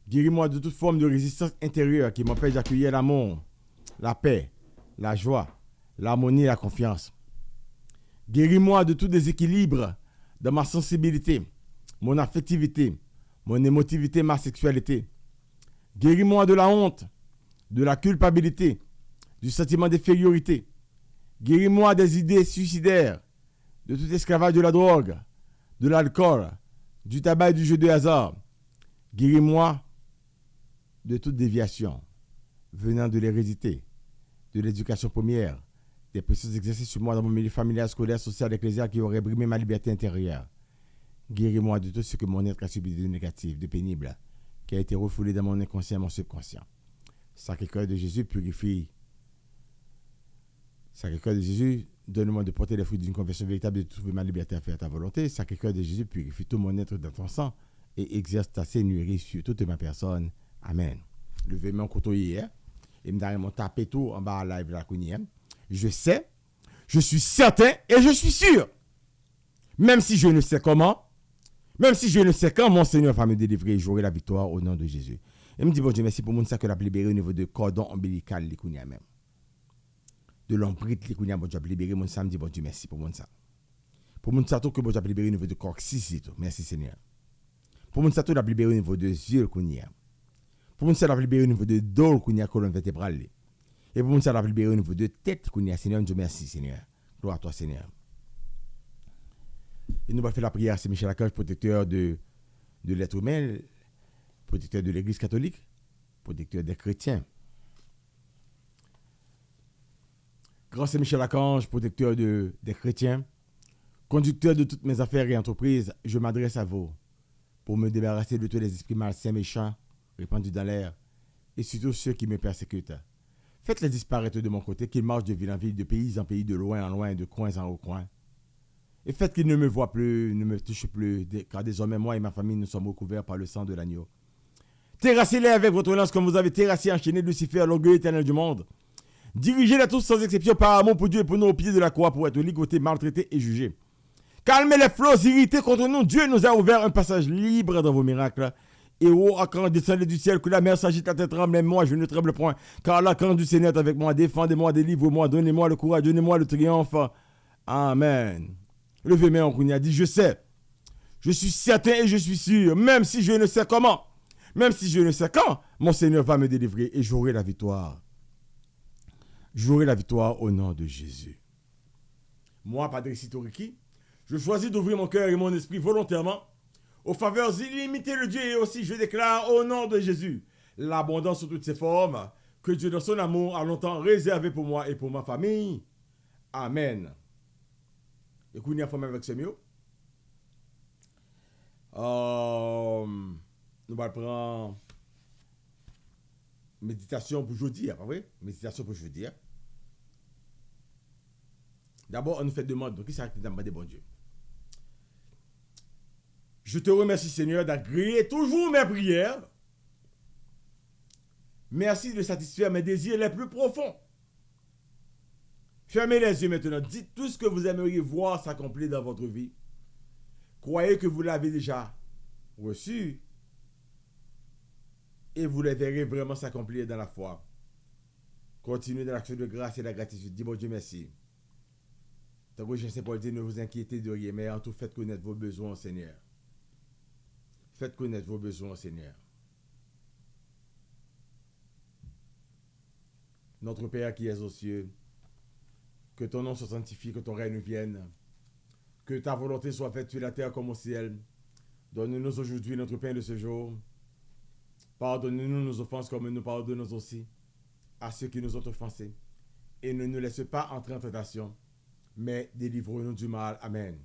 Guéris-moi de toute forme de résistance intérieure qui m'empêche d'accueillir l'amour, la paix, la joie, l'harmonie et la confiance. Guéris-moi de tout déséquilibre dans ma sensibilité, mon affectivité, mon émotivité, ma sexualité. Guéris-moi de la honte, de la culpabilité, du sentiment d'infériorité. Guéris-moi des idées suicidaires, de tout esclavage de la drogue, de l'alcool, du tabac et du jeu de hasard. Guéris-moi de toute déviation venant de l'hérédité, de l'éducation première, des précieux exercices sur moi dans mon milieu familial, scolaire, social, ecclésial qui auraient brimé ma liberté intérieure. Guéris-moi de tout ce que mon être a subi de négatif, de pénible, qui a été refoulé dans mon inconscient et mon subconscient. Sacré-Cœur de Jésus, purifie. Sacré-Cœur de Jésus, donne-moi de porter les fruits d'une conversion véritable et de trouver ma liberté à faire ta volonté. Sacré-Cœur de Jésus, purifie tout mon être dans ton sang et exerce ta seigneurie sur toute ma personne. Amen. Levez mon couteau hier et me donne mon tapé tout en bas à live la counia. Je sais, je suis certain et je suis sûr. Même si je ne sais comment, même si je ne sais quand, mon Seigneur va me délivrer, j'aurai la victoire au nom de Jésus. Et me dit, bon Dieu, merci pour mon ça que l'a libéré au niveau de cordon ombilical, les counia même. De l'ombrite, les counia, bon Dieu, libéré mon ça, me dit, bon Dieu, merci pour mon ça. Pour mon ça, tout que bon Dieu, libéré au niveau de coccyx, merci Seigneur. Pour mon ça, tout l'a libéré au niveau de yeux, counia. Pour mon ça, l'a libéré au niveau de dos, counia, colonne vertébrale. Et pour mon ça, l'a libéré au niveau de tête, counia, Seigneur, Dieu, merci Seigneur. Gloire à toi, Seigneur. Et nous allons faire la prière, c'est Michel Archange, protecteur de l'être humain, protecteur de l'Église catholique, protecteur des chrétiens. Grand Saint Michel Archange, protecteur des chrétiens, conducteur de toutes mes affaires et entreprises, je m'adresse à vous pour me débarrasser de tous les esprits malsains méchants répandus dans l'air et surtout ceux qui me persécutent. Faites-les disparaître de mon côté, qu'ils marchent de ville en ville, de pays en pays, de loin en loin, de coin en coin. Et faites qu'ils ne me voient plus, ne me touchent plus, car désormais moi et ma famille nous sommes recouverts par le sang de l'agneau. Terrassez-les avec votre lance comme vous avez terrassé et enchaîné Lucifer, l'orgueil éternel du monde. Dirigez-les tous sans exception par amour pour Dieu et pour nous au pied de la croix pour être ligotés, maltraités et jugés. Calmez les flots irrités contre nous. Dieu nous a ouvert un passage libre dans vos miracles. Et ô archange descendez du ciel, que la mer s'agite, la terre tremble, et moi je ne tremble point. Car l'archange du Seigneur est avec moi. Défendez-moi, délivrez-moi, donnez-moi le courage, donnez-moi le triomphe. Amen. Levez-moi en Kounia, dit, je sais, je suis certain et je suis sûr, même si je ne sais comment, même si je ne sais quand, mon Seigneur va me délivrer et j'aurai la victoire. J'aurai la victoire au nom de Jésus. Moi, Padre Sitoriki, je choisis d'ouvrir mon cœur et mon esprit volontairement aux faveurs illimitées de Dieu et aussi je déclare au nom de Jésus l'abondance sous toutes ses formes que Dieu dans son amour a longtemps réservé pour moi et pour ma famille. Amen. Et qu'on y a formé avec ce mieux. Nous allons prendre méditation pour jeudi, pas vrai? Méditation pour jeudi. D'abord, on nous fait demande. Donc, qui s'arrête de demander bon Dieu? Je te remercie, Seigneur, d'agréer toujours mes prières. Merci de satisfaire mes désirs les plus profonds. Fermez les yeux maintenant. Dites tout ce que vous aimeriez voir s'accomplir dans votre vie. Croyez que vous l'avez déjà reçu. Et vous les verrez vraiment s'accomplir dans la foi. Continuez dans l'action de grâce et de la gratitude. Dis bon Dieu merci. Tant que je ne sais pas dire, ne vous inquiétez de rien, mais en tout, faites connaître vos besoins au Seigneur. Faites connaître vos besoins au Seigneur. Notre Père qui es aux cieux, que ton nom soit sanctifié, que ton règne vienne, que ta volonté soit faite sur la terre comme au ciel. Donne-nous aujourd'hui notre pain de ce jour. Pardonne-nous nos offenses comme nous pardonnons aussi à ceux qui nous ont offensés. Et ne nous laisse pas entrer en tentation, mais délivre-nous du mal. Amen.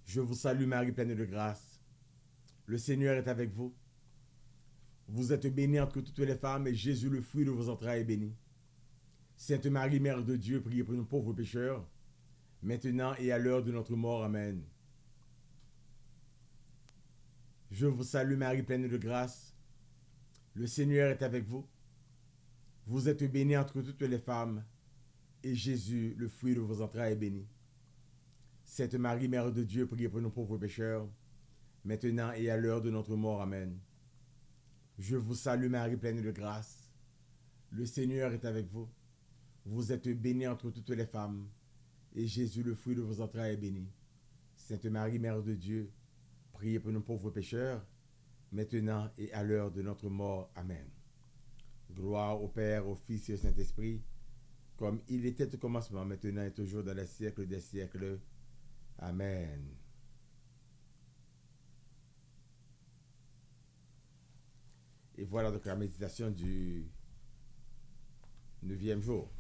Je vous salue Marie, pleine de grâce. Le Seigneur est avec vous. Vous êtes bénie entre toutes les femmes et Jésus, le fruit de vos entrailles, est béni. Sainte Marie, Mère de Dieu, priez pour nous pauvres pécheurs, maintenant et à l'heure de notre mort. Amen. Je vous salue Marie, pleine de grâce. Le Seigneur est avec vous. Vous êtes bénie entre toutes les femmes et Jésus, le fruit de vos entrailles, est béni. Sainte Marie, Mère de Dieu, priez pour nous pauvres pécheurs, maintenant et à l'heure de notre mort. Amen. Je vous salue Marie, pleine de grâce. Le Seigneur est avec vous. Vous êtes bénie entre toutes les femmes, et Jésus, le fruit de vos entrailles, est béni. Sainte Marie, Mère de Dieu, priez pour nous pauvres pécheurs, maintenant et à l'heure de notre mort. Amen. Gloire au Père, au Fils et au Saint-Esprit, comme il était au commencement, maintenant et toujours dans les siècles des siècles. Amen. Et voilà donc la méditation du 9e jour.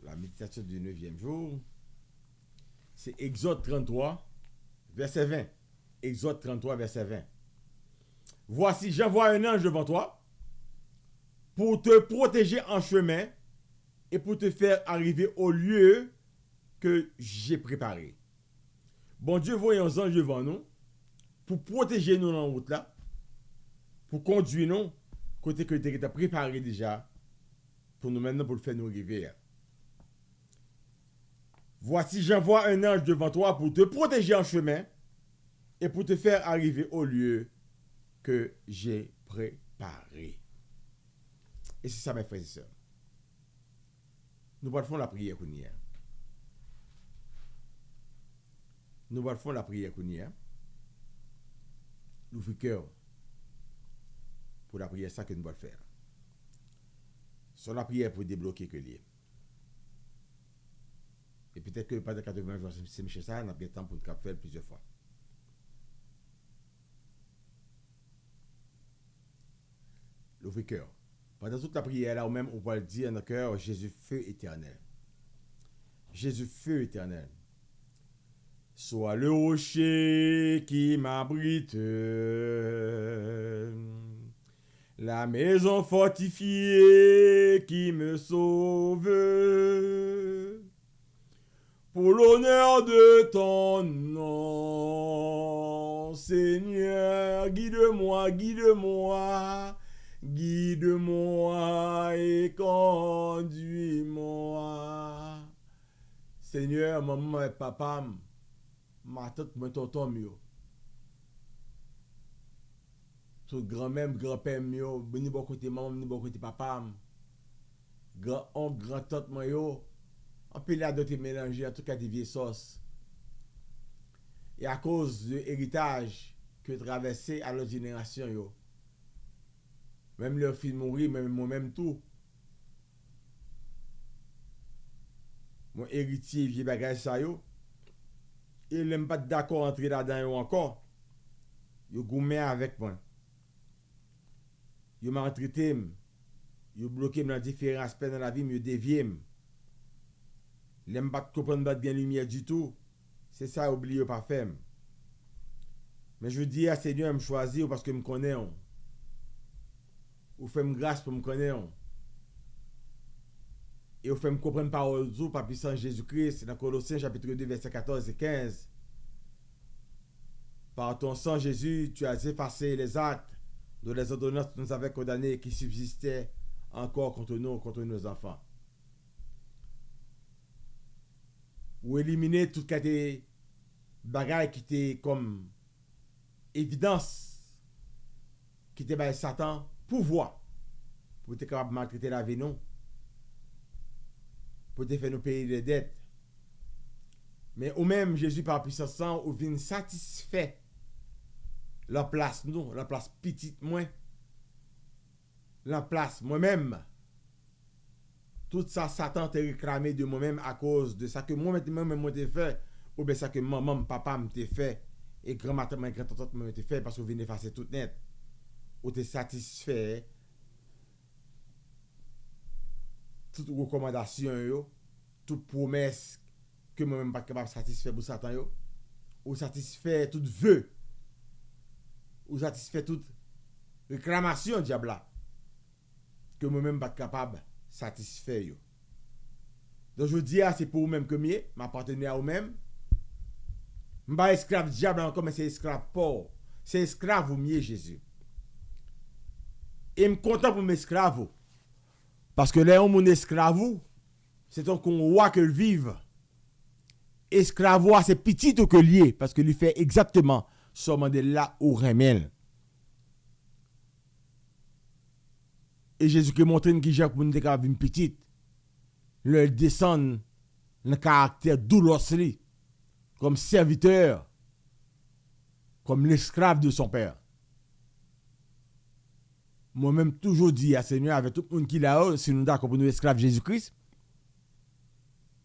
La méditation du 9e jour, c'est Exode 33, verset 20. Exode 33, verset 20. Voici, j'envoie un ange devant toi pour te protéger en chemin et pour te faire arriver au lieu que j'ai préparé. Bon Dieu, voyons un ange devant nous pour protéger nous dans la route là, pour conduire nous côté que tu as préparé déjà pour nous maintenant pour le faire nous arriver. Voici, j'envoie un ange devant toi pour te protéger en chemin et pour te faire arriver au lieu que j'ai préparé. Et c'est ça, mes frères et sœurs. Nous allons faire la prière qu'on y a. Nous allons faire la prière qu'on y a. Nous ouvrons cœur pour la prière, ça que nous allons faire. Sur la prière pour débloquer que lié. Et peut-être que pendant 80 jours, c'est Michel ça, on a bien le temps pour le faire plusieurs fois. L'ouvre cœur. Pendant toute la prière, là, ou même, on va le dire dans le cœur, Jésus, feu éternel. Jésus, feu éternel. Sois le rocher qui m'abrite, la maison fortifiée qui me sauve. Pour l'honneur de ton nom, Seigneur, guide-moi, guide-moi, guide-moi et conduis-moi. Seigneur, maman et papa, ma tante, mon tonton, mio. Tout grand-mère, grand-père, mio, ni bon côté maman, ni bon côté papa. Grand-oncle, grand-tante, moi, on peut là d'autres mélanger en tout cas des vieilles sauces. Et à cause de l'héritage que traversé à l'autre génération, yo. Même leur fils mourir, même moi-même tout. Mon héritier, vieux bagage ça yo. Il n'aime pas d'accord entrer là-dedans yo encore. Yo goumé avec moi. Yo m'a traité, yo bloqué dans différents aspects de la vie, yo dévié. L'aime pas comprendre pas bien lumière du tout. C'est ça oublié pas faire. Mais je dis à Seigneur me choisir parce que me connaît. Ou fait me grâce pour me connaître. Et ou fait me comprendre parole du par puissance Jésus-Christ dans Colossiens chapitre 2 verset 14 et 15. Par ton sang Jésus, tu as effacé les actes de les ordonnances que nous avions condamnées qui subsistaient encore contre nous, contre nos enfants. Ou éliminer tout cas des bagailles qui étaient comme évidence, qui étaient par Satan, pouvoir, pour être capable de maltraiter la vie, non, pour te faire nous payer les dettes. Mais ou même Jésus par puissance sang, ou vient satisfait la place, nous, la place petite, moins, la place, moi-même. Tout ça, Satan t'a réclamé de moi-même à cause de ça que moi-même t'ai fait, ou bien ça que maman, papa m't'a fait, et grand-maman, grand-tante m't'a fait, parce que vous venez effacer tout net. Ou t'es satisfait, toute recommandation, yo, toute promesse que moi-même pas capable de satisfaire pour Satan, yo, ou satisfait toute vœu, ou satisfait toute réclamation, diable, que moi-même pas capable satisfait yo. Donc je dis c'est pour vous-même que mieux, m'appartenir à vous-même. M'pas esclave diable encore mais c'est esclave pauvre. C'est esclave ou mieux Jésus. Et me content pour m'esclave. Parce que là on mon esclave c'est un qu'on roi que le vive. Esclavois, c'est petit que lié, parce que lui fait exactement ce de là au remel. Et Jésus-Christ montre qu'il j'ai pour nous faire une petite. Le descend le caractère douloureux comme serviteur, comme l'esclave de son père. Moi-même, toujours dit à Seigneur, avec tout le monde qui est là-haut, si nous d'accord pour nous esclaves Jésus-Christ,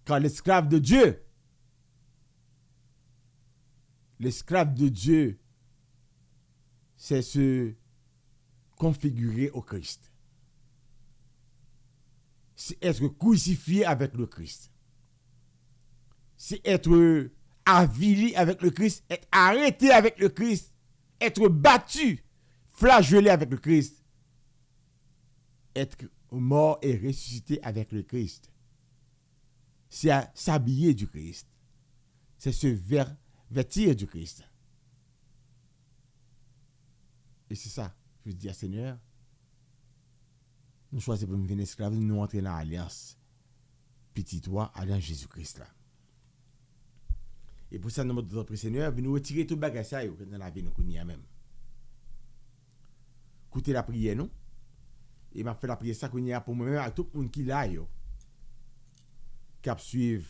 car l'esclave de Dieu, c'est se configurer au Christ. C'est être crucifié avec le Christ. C'est être avili avec le Christ, être arrêté avec le Christ, être battu, flagellé avec le Christ, être mort et ressuscité avec le Christ. C'est s'habiller du Christ. C'est se vêtir du Christ. Et c'est ça, je dis à Seigneur, nous choisissons pour nous venir esclaves, nous entrer dans l'alliance. Petit toi, alliance Jésus-Christ là. Et pour ça, nous demandons au Seigneur, nous retirer tout le bagage dans la vie, nous connaissons même. Écoutez la prière, nous. Et m'a fait la prière ça qu'on y a pour moi-même, à tout le monde qui l'a, qui a suivi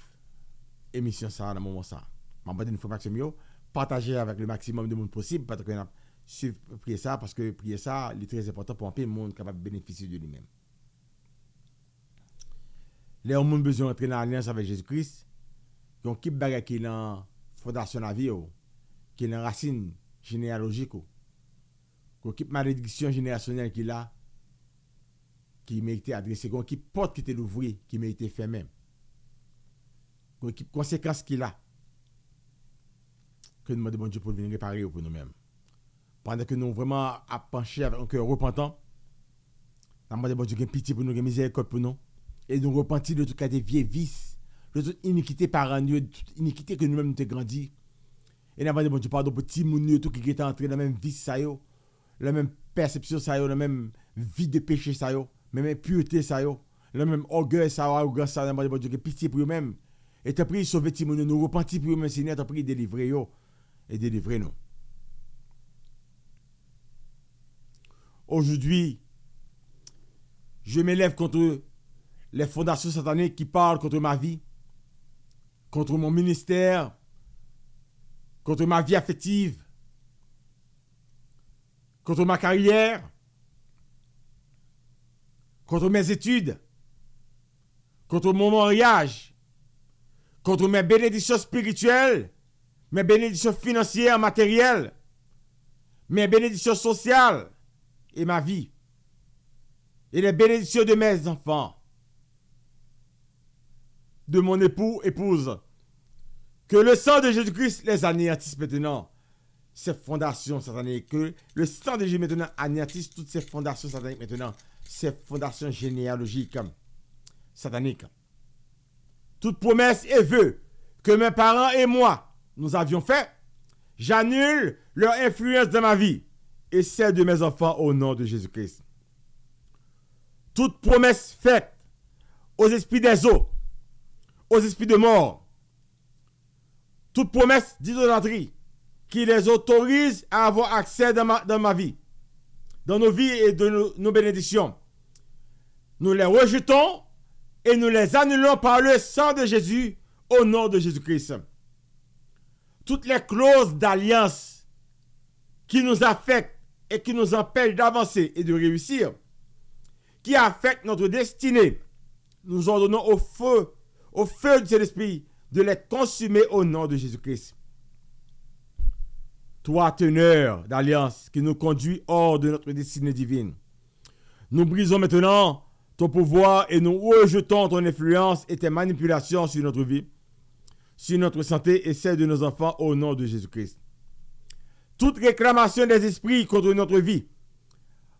l'émission ça dans le moment ça. M'a demandé une information, partager avec le maximum de monde possible, parce que suivre prier ça, parce que prier ça, c'est très important pour un peu de monde capable de bénéficier de lui-même. Les gens ont besoin d'entrer dans l'alliance avec Jésus-Christ, qui ont quitté bagage qui est dans fondation de la vie, qui est dans racine généalogique, qui ont quitté malédiction générationnelle qui là, qui méritait adresser, qui porte qui était l'ouvrir, qui méritait faire même, qui conséquences qu'il a, que nous demandons Dieu pour venir réparer pour nous-mêmes. Pendant que nous vraiment à pencher avec un cœur repentant, nous demandons Dieu pitié pour nous, miséricorde pour nous, et nous repentir de tout cas des vieilles vices, de toute iniquité par an, de toute iniquité que nous-mêmes nous avons grandi. Et nous demandons Dieu pardon pour tout le monde tout qui est entré dans la même vice, la même perception, la même vie de péché, la même pureté, le même orgueil, arrogance, nous demandons Dieu pitié pour eux-mêmes. Et t'as pris sauver tout le monde, nous repentir pour eux-mêmes, Seigneur, t'as pris délivrer eux et délivrer nous. Aujourd'hui, je m'élève contre les fondations sataniques qui parlent contre ma vie, contre mon ministère, contre ma vie affective, contre ma carrière, contre mes études, contre mon mariage, contre mes bénédictions spirituelles, mes bénédictions financières, matérielles, mes bénédictions sociales et ma vie, et les bénédictions de mes enfants, de mon épouse. Que le sang de Jésus-Christ les anéantisse maintenant, ces fondations sataniques. Que le sang de Jésus maintenant anéantisse toutes ces fondations sataniques maintenant, ces fondations généalogiques sataniques. Toute promesse et vœu que mes parents et moi nous avions fait, j'annule leur influence dans ma vie et celle de mes enfants au nom de Jésus-Christ. Toute promesse faite aux esprits des eaux, aux esprits de mort, toute promesse d'idolâtrie qui les autorise à avoir accès dans ma vie, dans nos vies et de nos bénédictions, nous les rejetons et nous les annulons par le sang de Jésus au nom de Jésus-Christ. Toutes les clauses d'alliance qui nous affectent et qui nous empêchent d'avancer et de réussir, qui affectent notre destinée, nous ordonnons au feu du Saint-Esprit de les consumer au nom de Jésus-Christ. Toi, teneur d'alliance qui nous conduit hors de notre destinée divine, nous brisons maintenant ton pouvoir et nous rejetons ton influence et tes manipulations sur notre vie, sur notre santé et celle de nos enfants au nom de Jésus-Christ. Toute réclamation des esprits contre notre vie,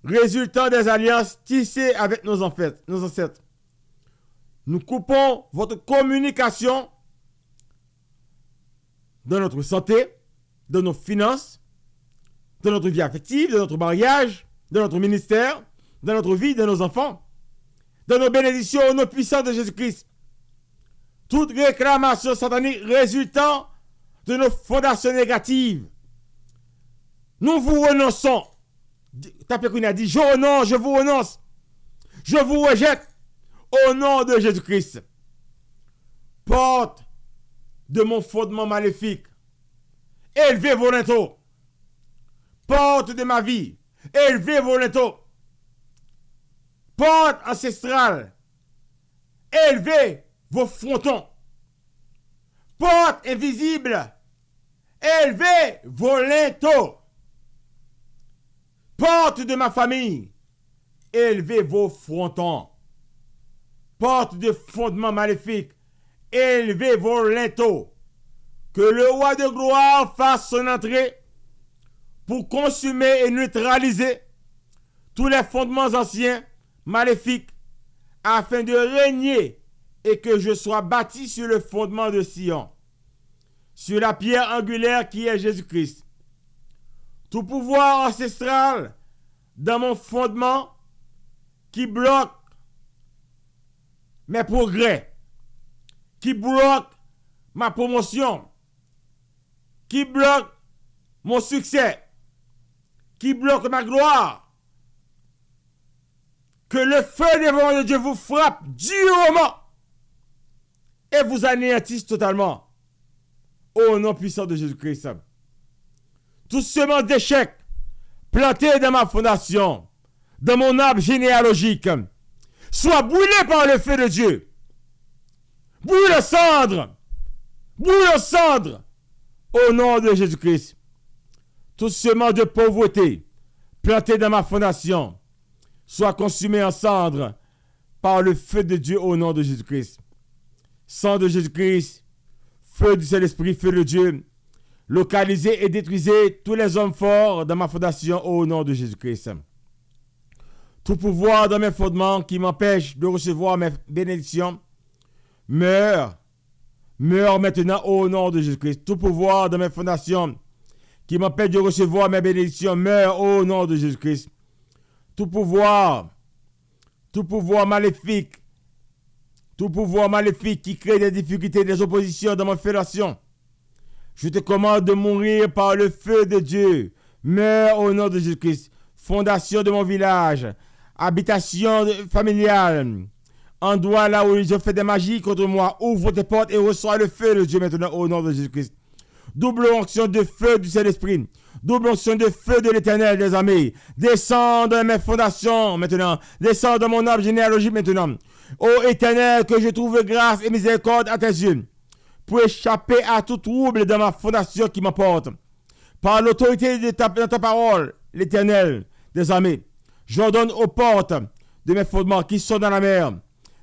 résultant des alliances tissées avec nos ancêtres, nous coupons votre communication dans notre santé, dans nos finances, dans notre vie affective, dans notre mariage, dans notre ministère, dans notre vie, dans nos enfants, dans nos bénédictions, nos puissances de Jésus-Christ. toute réclamation satanique résultant de nos fondations négatives. Nous vous renonçons. Tapez qu'on a dit, je renonce, je vous renonce. Je vous rejette au nom de Jésus-Christ. Porte de mon fondement maléfique, élevez vos linteaux. Porte de ma vie, élevez vos linteaux. Porte ancestrale, élevez vos frontons. Porte invisible, élevez vos linteaux. Porte de ma famille, élevez vos frontons. Porte de fondement maléfique, élevez vos linteaux. Que le roi de gloire fasse son entrée pour consumer et neutraliser tous les fondements anciens, maléfiques, afin de régner et que je sois bâti sur le fondement de Sion, sur la pierre angulaire qui est Jésus-Christ. Tout pouvoir ancestral dans mon fondement qui bloque mes progrès, qui bloque ma promotion, qui bloque mon succès, qui bloque ma gloire. Que le feu des vents de Dieu vous frappe durement et vous anéantisse totalement. Au nom puissant de Jésus-Christ. Tout semence d'échec planté dans ma fondation, dans mon arbre généalogique, soit brûlé par le feu de Dieu. Brûle en cendre. Brûle en cendre. Au nom de Jésus-Christ. Tout semence de pauvreté planté dans ma fondation, soit consumé en cendres par le feu de Dieu au nom de Jésus-Christ. Sang de Jésus-Christ, feu du Saint-Esprit, feu de Dieu, localisez et détruisez tous les hommes forts dans ma fondation au nom de Jésus-Christ. Tout pouvoir dans mes fondements qui m'empêche de recevoir mes bénédictions, meurt maintenant au nom de Jésus-Christ. Tout pouvoir dans mes fondations qui m'empêche de recevoir mes bénédictions, meurt au nom de Jésus-Christ. Tout pouvoir maléfique qui crée des difficultés, des oppositions dans ma fondation, je te commande de mourir par le feu de Dieu. Meurs au nom de Jésus-Christ. Fondation de mon village, habitation familiale, endroit là où ils ont fait des magies contre moi, ouvre tes portes et reçois le feu de Dieu maintenant au nom de Jésus-Christ. Double onction de feu du Saint-Esprit. Double onction de feu de l'Éternel des armées. Descends dans mes fondations maintenant. Descends dans mon arbre généalogique maintenant. Ô Éternel, que je trouve grâce et miséricorde à tes yeux, pour échapper à tout trouble dans ma fondation qui m'emporte. Par l'autorité de ta parole, l'Éternel des armées, j'ordonne aux portes de mes fondements qui sont dans la mer,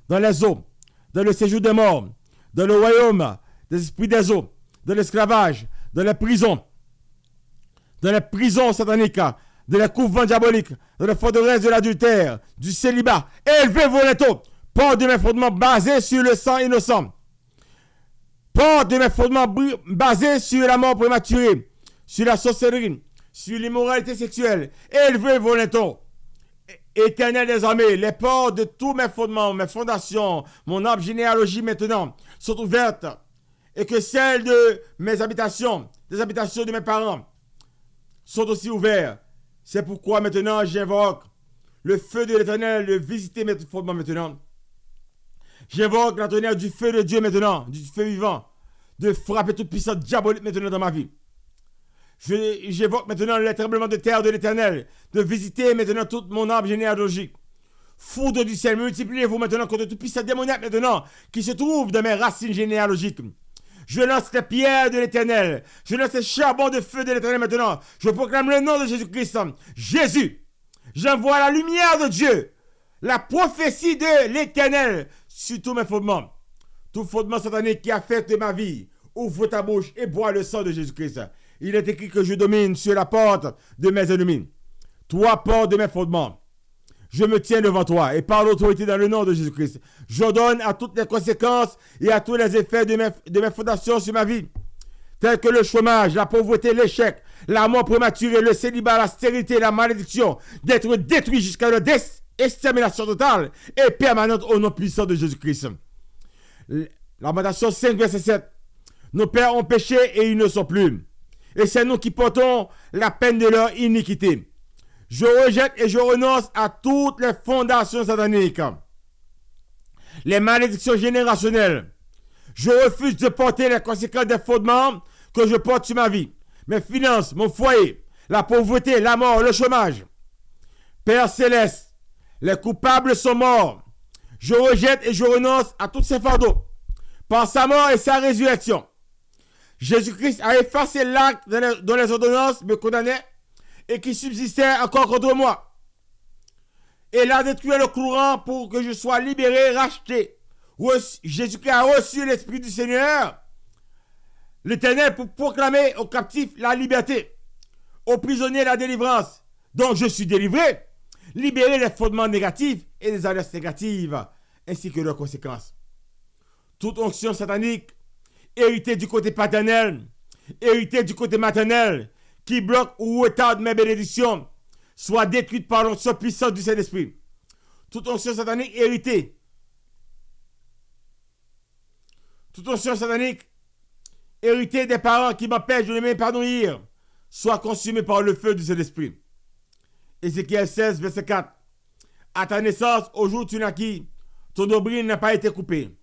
dans les eaux, dans le séjour des morts, dans le royaume des esprits des eaux, dans l'esclavage, dans les prisons sataniques, dans les couvents diaboliques, dans les forteresses de l'adultère, du célibat. Élevez vos linteaux, porte de mes fondements basés sur le sang innocent. Porte de mes fondements basés sur la mort prématurée, sur la sorcellerie, sur l'immoralité sexuelle. Élevez vos linteaux. Éternel des armées, les portes de tous mes fondements, mes fondations, mon arbre généalogie maintenant sont ouvertes. Et que celles de mes habitations, des habitations de mes parents, sont aussi ouvertes. C'est pourquoi maintenant j'invoque le feu de l'Éternel de visiter mes fondements maintenant. J'invoque la tonnerre du feu de Dieu maintenant, du feu vivant, de frapper toute puissance diabolique maintenant dans ma vie. J'évoque maintenant les tremblements de terre de l'Éternel, de visiter maintenant tout mon arbre généalogique. Foudre du ciel, multipliez-vous maintenant contre toute puissance démoniaque maintenant qui se trouve dans mes racines généalogiques. Je lance les pierres de l'Éternel. Je lance les charbons de feu de l'Éternel maintenant. Je proclame le nom de Jésus-Christ. Jésus, j'envoie la lumière de Dieu, la prophétie de l'Éternel sur tous mes fondements. Tout fondement satanique qui affecte ma vie, ouvre ta bouche et bois le sang de Jésus-Christ. Il est écrit que je domine sur la porte de mes ennemis. Toi, porte de mes fondements, je me tiens devant toi et par l'autorité dans le nom de Jésus-Christ. J'ordonne à toutes les conséquences et à tous les effets de mes fondations sur ma vie, tels que le chômage, la pauvreté, l'échec, la mort prématurée, le célibat, la stérilité, la malédiction, d'être détruits jusqu'à la extermination totale et permanente au nom puissant de Jésus-Christ. Lamentation 5, verset 7. Nos pères ont péché et ils ne sont plus. Et c'est nous qui portons la peine de leur iniquité. Je rejette et je renonce à toutes les fondations sataniques, les malédictions générationnelles. Je refuse de porter les conséquences des fondements que je porte sur ma vie, mes finances, mon foyer, la pauvreté, la mort, le chômage. Père céleste, les coupables sont morts. Je rejette et je renonce à tous ces fardeaux. Par sa mort et sa résurrection, Jésus-Christ a effacé l'acte dont les ordonnances me condamnaient et qui subsistait encore contre moi. Et il a détruit le courant pour que je sois libéré, racheté. Jésus-Christ a reçu l'Esprit du Seigneur, l'Éternel, pour proclamer aux captifs la liberté, aux prisonniers la délivrance. Donc je suis délivré, libéré des fondements négatifs et des alliances négatives, ainsi que leurs conséquences. Toute onction satanique, héritée du côté paternel, héritée du côté maternel, qui bloque ou retarde mes bénédictions, soit détruite par l'onction puissante du Saint-Esprit. Toute onction satanique héritée, des parents qui m'empêchent de m'épanouir, soit consumée par le feu du Saint-Esprit. Ézéchiel 16, verset 4. À ta naissance, au jour où tu naquis, ton nombril n'a pas été coupé.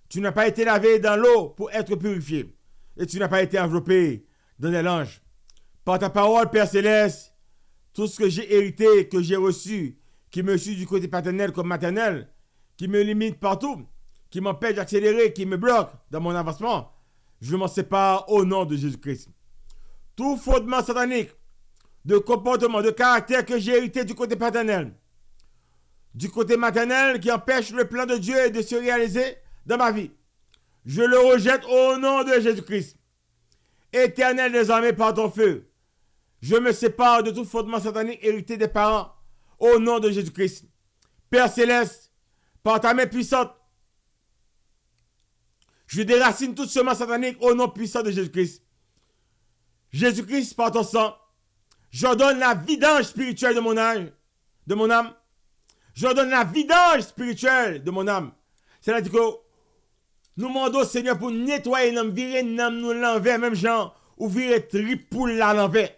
Tu n'as pas été lavé dans l'eau pour être purifié. Et tu n'as pas été enveloppé dans des langes. Par ta parole, Père Céleste, tout ce que j'ai hérité, que j'ai reçu, qui me suit du côté paternel comme maternel, qui me limite partout, qui m'empêche d'accélérer, qui me bloque dans mon avancement, je m'en sépare au nom de Jésus-Christ. Tout fondement satanique, de comportement, de caractère que j'ai hérité du côté paternel, du côté maternel qui empêche le plan de Dieu de se réaliser dans ma vie, je le rejette au nom de Jésus-Christ. Éternel des armées, par ton feu, je me sépare de tout fondement satanique hérité des parents au nom de Jésus-Christ. Père Céleste, par ta main puissante, je déracine toute semence satanique au nom puissant de Jésus-Christ. Jésus-Christ, par ton sang, j'ordonne la vidange spirituelle de mon âme. J'ordonne la vidange spirituelle de mon âme. C'est-à-dire que nous demandons, Seigneur, pour nettoyer nous, virer nous l'envers, même gens, ou virer tripoule à l'envers.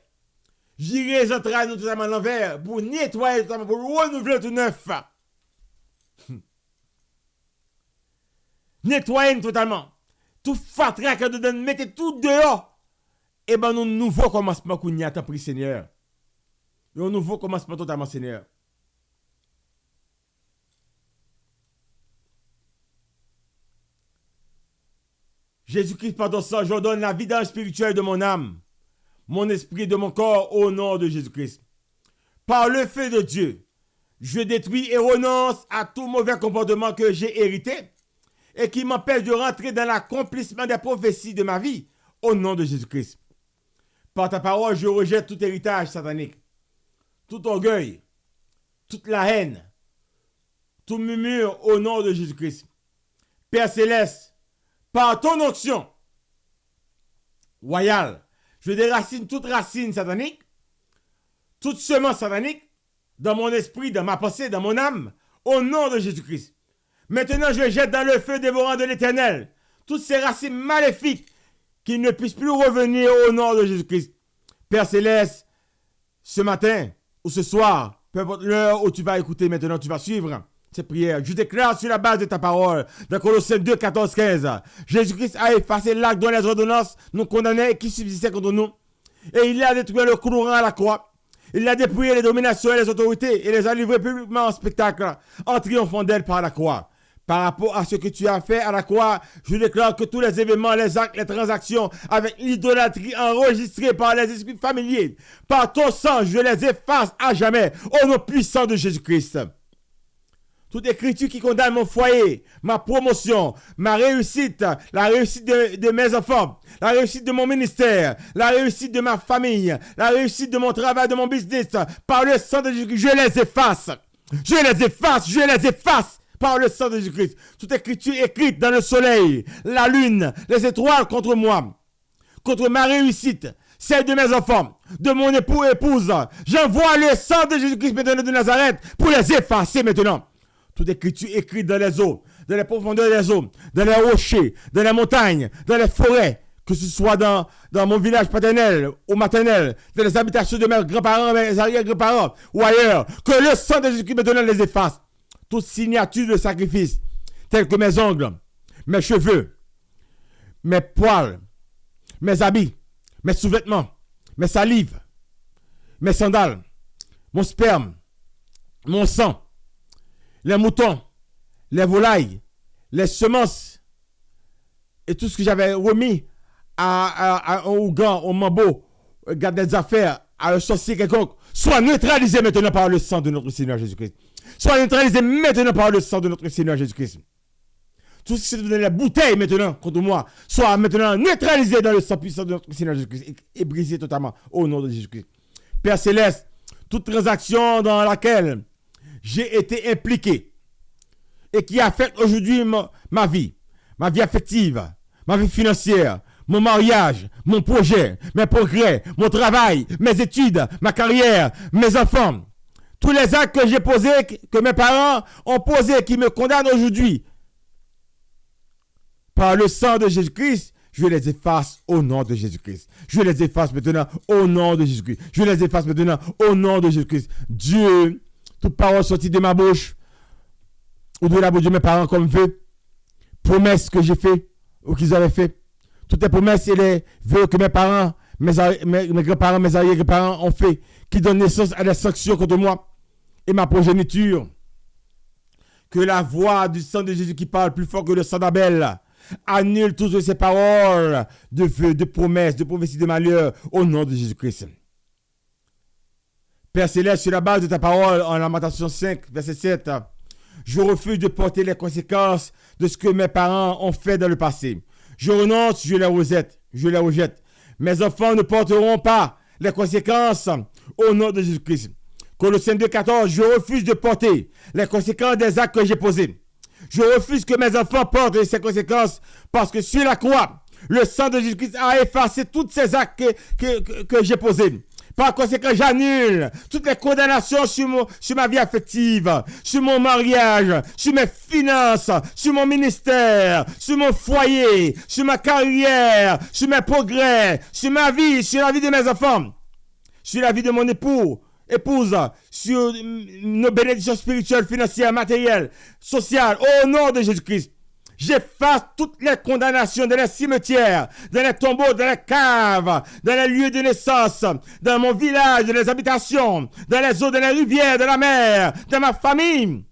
J'irai les entrailles nous totalement à l'envers, pour nettoyer totalement, pour renouveler tout neuf. Nettoyer totalement. Tout fatra que nous donne, mettez tout dehors. Et ben, nous nouveau commencement qu'on y a pris, Seigneur. Un nouveau commencement totalement, Seigneur. Jésus-Christ, par ton sang, j'ordonne la vidange spirituelle de mon âme, mon esprit, de mon corps, au nom de Jésus-Christ. Par le feu de Dieu, je détruis et renonce à tout mauvais comportement que j'ai hérité et qui m'empêche de rentrer dans l'accomplissement des prophéties de ma vie, au nom de Jésus-Christ. Par ta parole, je rejette tout héritage satanique, tout orgueil, toute la haine, tout murmure, au nom de Jésus-Christ. Père Céleste, par ton onction royale, je déracine toute racine satanique, toute semence satanique, dans mon esprit, dans ma pensée, dans mon âme, au nom de Jésus-Christ. Maintenant, je jette dans le feu dévorant de l'Éternel toutes ces racines maléfiques qui ne puissent plus revenir au nom de Jésus-Christ. Père Céleste, ce matin ou ce soir, peu importe l'heure où tu vas écouter maintenant, tu vas suivre cette prière. Je déclare sur la base de ta parole, dans Colossiens 2, 14, 15, Jésus-Christ a effacé l'acte dont les ordonnances nous condamnaient et qui subsistaient contre nous. Et il a détruit le courant à la croix. Il a dépouillé les dominations et les autorités et les a livrées publiquement en spectacle, en triomphant d'elles par la croix. Par rapport à ce que tu as fait à la croix, je déclare que tous les événements, les actes, les transactions avec l'idolâtrie enregistrées par les esprits familiers, par ton sang, je les efface à jamais, au nom puissant de Jésus-Christ. Toute écriture qui condamne mon foyer, ma promotion, ma réussite, la réussite de mes enfants, la réussite de mon ministère, la réussite de ma famille, la réussite de mon travail, de mon business, par le sang de Jésus-Christ, je les efface. Je les efface, je les efface. Par le sang de Jésus-Christ, toute écriture écrite dans le soleil, la lune, les étoiles contre moi, contre ma réussite, celle de mes enfants, de mon époux et épouse, j'envoie le sang de Jésus-Christ maintenant de Nazareth pour les effacer maintenant. Toute écriture écrite dans les eaux, dans les profondeurs des eaux, dans les rochers, dans les montagnes, dans les forêts, que ce soit dans mon village paternel ou maternel, dans les habitations de mes grands-parents, mes arrière-grands-parents ou ailleurs, que le sang de Jésus-Christ maintenant les efface. Toute signature de sacrifice, telle que mes ongles, mes cheveux, mes poils, mes habits, mes sous-vêtements, mes salives, mes sandales, mon sperme, mon sang, les moutons, les volailles, les semences et tout ce que j'avais remis à un ougan, au mambo, garde des affaires, à un sorcier quelconque, soit neutralisé maintenant par le sang de notre Seigneur Jésus-Christ. Soit neutralisé maintenant par le sang de notre Seigneur Jésus-Christ. Tout ce qui est donné la bouteille maintenant contre moi, soit maintenant neutralisé dans le sang puissant de notre Seigneur Jésus-Christ et brisé totalement au nom de Jésus-Christ. Père Céleste, toute transaction dans laquelle j'ai été impliqué et qui affecte aujourd'hui ma vie affective, ma vie financière, mon mariage, mon projet, mes progrès, mon travail, mes études, ma carrière, mes enfants. Tous les actes que j'ai posés, que mes parents ont posés, qui me condamnent aujourd'hui, par le sang de Jésus-Christ, je les efface au nom de Jésus-Christ. Je les efface maintenant au nom de Jésus-Christ. Je les efface maintenant au nom de Jésus-Christ. Dieu, toute parole sortie de ma bouche, ou de la bouche de mes parents comme vœux, promesses que j'ai fait, ou qu'ils avaient fait, toutes les promesses et les vœux que mes parents, mes grands-parents, mes arrière-grands-parents ont fait, qui donnent naissance à des sanctions contre moi et ma progéniture. Que la voix du sang de Jésus qui parle plus fort que le sang d'Abel annule toutes ces paroles de vœux, de promesses, de prophéties de malheur au nom de Jésus-Christ. Père Céleste, sur la base de ta parole en Lamentation 5, verset 7, je refuse de porter les conséquences de ce que mes parents ont fait dans le passé. Je renonce, je les rejette. Mes enfants ne porteront pas les conséquences au nom de Jésus-Christ. Colossiens 2,14, je refuse de porter les conséquences des actes que j'ai posés. Je refuse que mes enfants portent ces conséquences parce que sur la croix, le sang de Jésus-Christ a effacé tous ces actes que j'ai posés. Par conséquent, j'annule toutes les condamnations sur ma vie affective, sur mon mariage, sur mes finances, sur mon ministère, sur mon foyer, sur ma carrière, sur mes progrès, sur ma vie, sur la vie de mes enfants, sur la vie de mon épouse, sur nos bénédictions spirituelles, financières, matérielles, sociales, au nom de Jésus-Christ. J'efface toutes les condamnations dans les cimetières, dans les tombeaux, dans les caves, dans les lieux de naissance, dans mon village, dans les habitations, dans les eaux, dans les rivières, dans la mer, dans ma famille.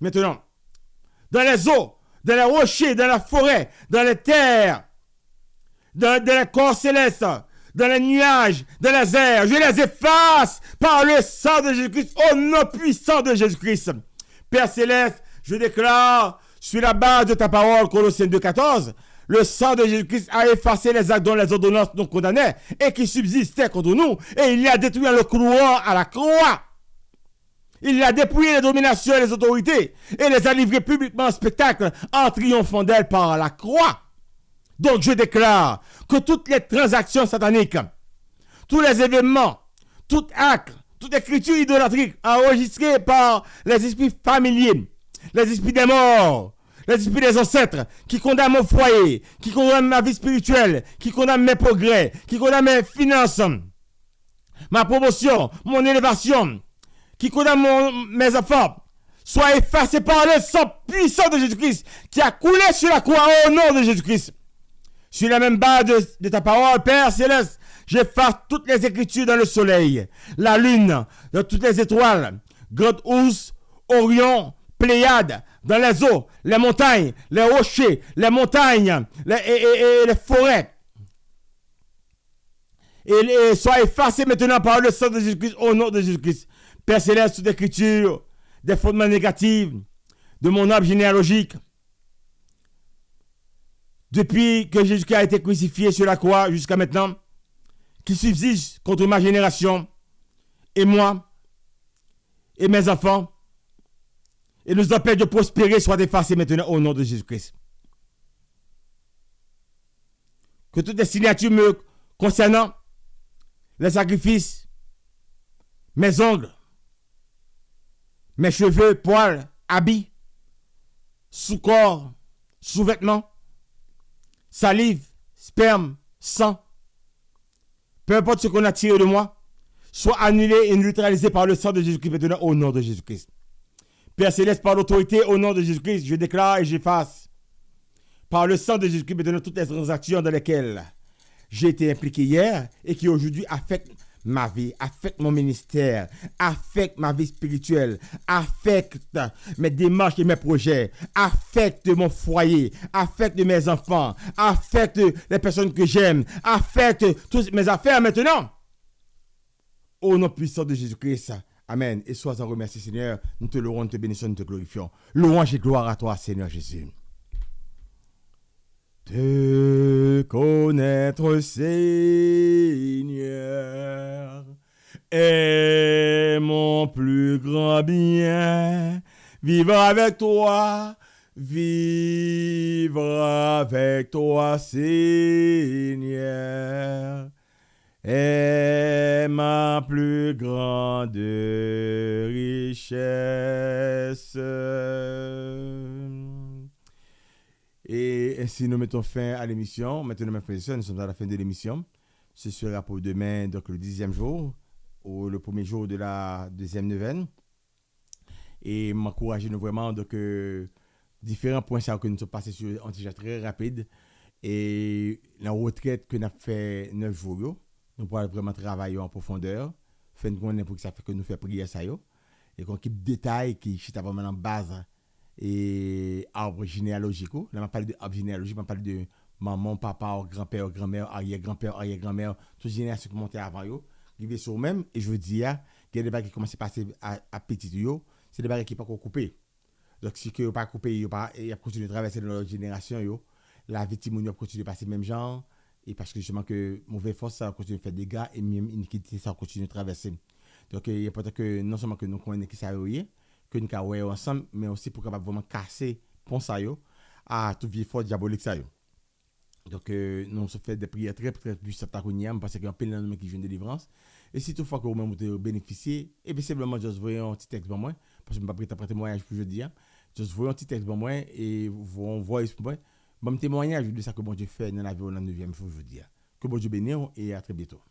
Maintenant, dans les eaux, dans les rochers, dans la forêt, dans les terres, dans les corps célestes, dans les nuages, dans les airs, je les efface par le sang de Jésus-Christ, au nom puissant de Jésus-Christ. Père Céleste, je déclare, sur la base de ta parole, Colossiens 2,14, le sang de Jésus-Christ a effacé les actes dont les ordonnances nous condamnaient et qui subsistaient contre nous, et il a détruit le clouant à la croix. Il a dépouillé les dominations et les autorités et les a livrées publiquement en spectacle en triomphant d'elles par la croix. Donc je déclare que toutes les transactions sataniques, tous les événements, tout acte, toute écriture idolâtrique enregistrée par les esprits familiers, les esprits des morts, les esprits des ancêtres, qui condamnent mon foyer, qui condamnent ma vie spirituelle, qui condamnent mes progrès, qui condamnent mes finances, ma promotion, mon élévation, qui condamnent mes enfants, soient effacés par le sang puissant de Jésus-Christ, qui a coulé sur la croix au nom de Jésus-Christ. Sur la même base de ta parole, Père Céleste, j'efface toutes les écritures dans le soleil, la lune, dans toutes les étoiles, Grande Ourse, Orion, Pléiade, dans les eaux, les montagnes, les rochers, les montagnes, et les forêts. Et soient effacés maintenant par le sang de Jésus-Christ, au nom de Jésus-Christ. Père Céleste, toute écriture, des fondements négatifs de mon arbre généalogique, depuis que Jésus-Christ a été crucifié sur la croix jusqu'à maintenant, qui subsiste contre ma génération, et moi, et mes enfants, et nous empêche de prospérer, soit effacés maintenant au nom de Jésus-Christ. Que toutes les signatures me concernant, les sacrifices, mes ongles, mes cheveux, poils, habits, sous-corps, sous-vêtements, salive, sperme, sang, peu importe ce qu'on a tiré de moi, soit annulé et neutralisé par le sang de Jésus-Christ maintenant au nom de Jésus-Christ. Père Céleste, par l'autorité au nom de Jésus-Christ, je déclare et j'efface par le sang de Jésus-Christ maintenant toutes les transactions dans lesquelles j'ai été impliqué hier et qui aujourd'hui affectent ma vie, affectent mon ministère, affectent ma vie spirituelle, affectent mes démarches et mes projets, affectent mon foyer, affectent mes enfants, affectent les personnes que j'aime, affectent toutes mes affaires maintenant. Au nom puissant de Jésus-Christ. Amen. Et sois en remercié, Seigneur. Nous te louons, nous te bénissons, nous te glorifions. Louange et gloire à toi, Seigneur Jésus. Te connaître, Seigneur, est mon plus grand bien. Vivre avec toi, Seigneur, est ma plus grande richesse. Et ainsi nous mettons fin à l'émission. Maintenant, mes frères et sœurs, nous sommes à la fin de l'émission. Ce sera pour demain, donc le 10e jour, ou le premier jour de la deuxième neuvaine. Et m'encourager nous vraiment, donc, différents points que nous sommes passés sur un sujet très rapide. Et la retraite que nous avons fait 9 jours, nous pourrons vraiment travailler en profondeur. Faire une pour que ça fait que nous faisons prier ça. Et qu'on quitte détails qui sont vraiment en base. Et arbre généalogique. Là, on parle de arbre généalogique, on parle de maman, papa, grand-père, grand-mère, arrière-grand-père, arrière-grand-mère, toutes les générations qui montent avant eux, qui sur même. Et je veux dire, il y a des bagages qui commencent à passer à petit, c'est des bagages qui ne sont pas coupés. Donc, si vous ne pas coupé, il a continué de traverser dans leur génération, la victime a continué de passer le même genre. Et parce que justement, que mauvaise force, ça continue de faire des dégâts et même iniquité, ça continue de traverser. Donc, il y a peut-être que non seulement que nous connaissons qui ça est, que nous avons ensemble, mais aussi pour capable vraiment casser pont ça à toute vieille force diabolique ça. Donc nous avons fait des prières très très puissantes parce qu'il y a un peu de qui viennent de délivrance. Et si toutefois que vous-même vous bénéficiez, et bien simplement juste voyez un petit texte pour moi, parce que je ne vais pas prêter témoignage pour jeudi. Juste voyez un petit texte pour moi et vous envoyez pour moi. Bon témoignage de ça que bon Dieu fait dans la vie au 9e jour aujourd'hui. Que bon Dieu bénisse et à très bientôt.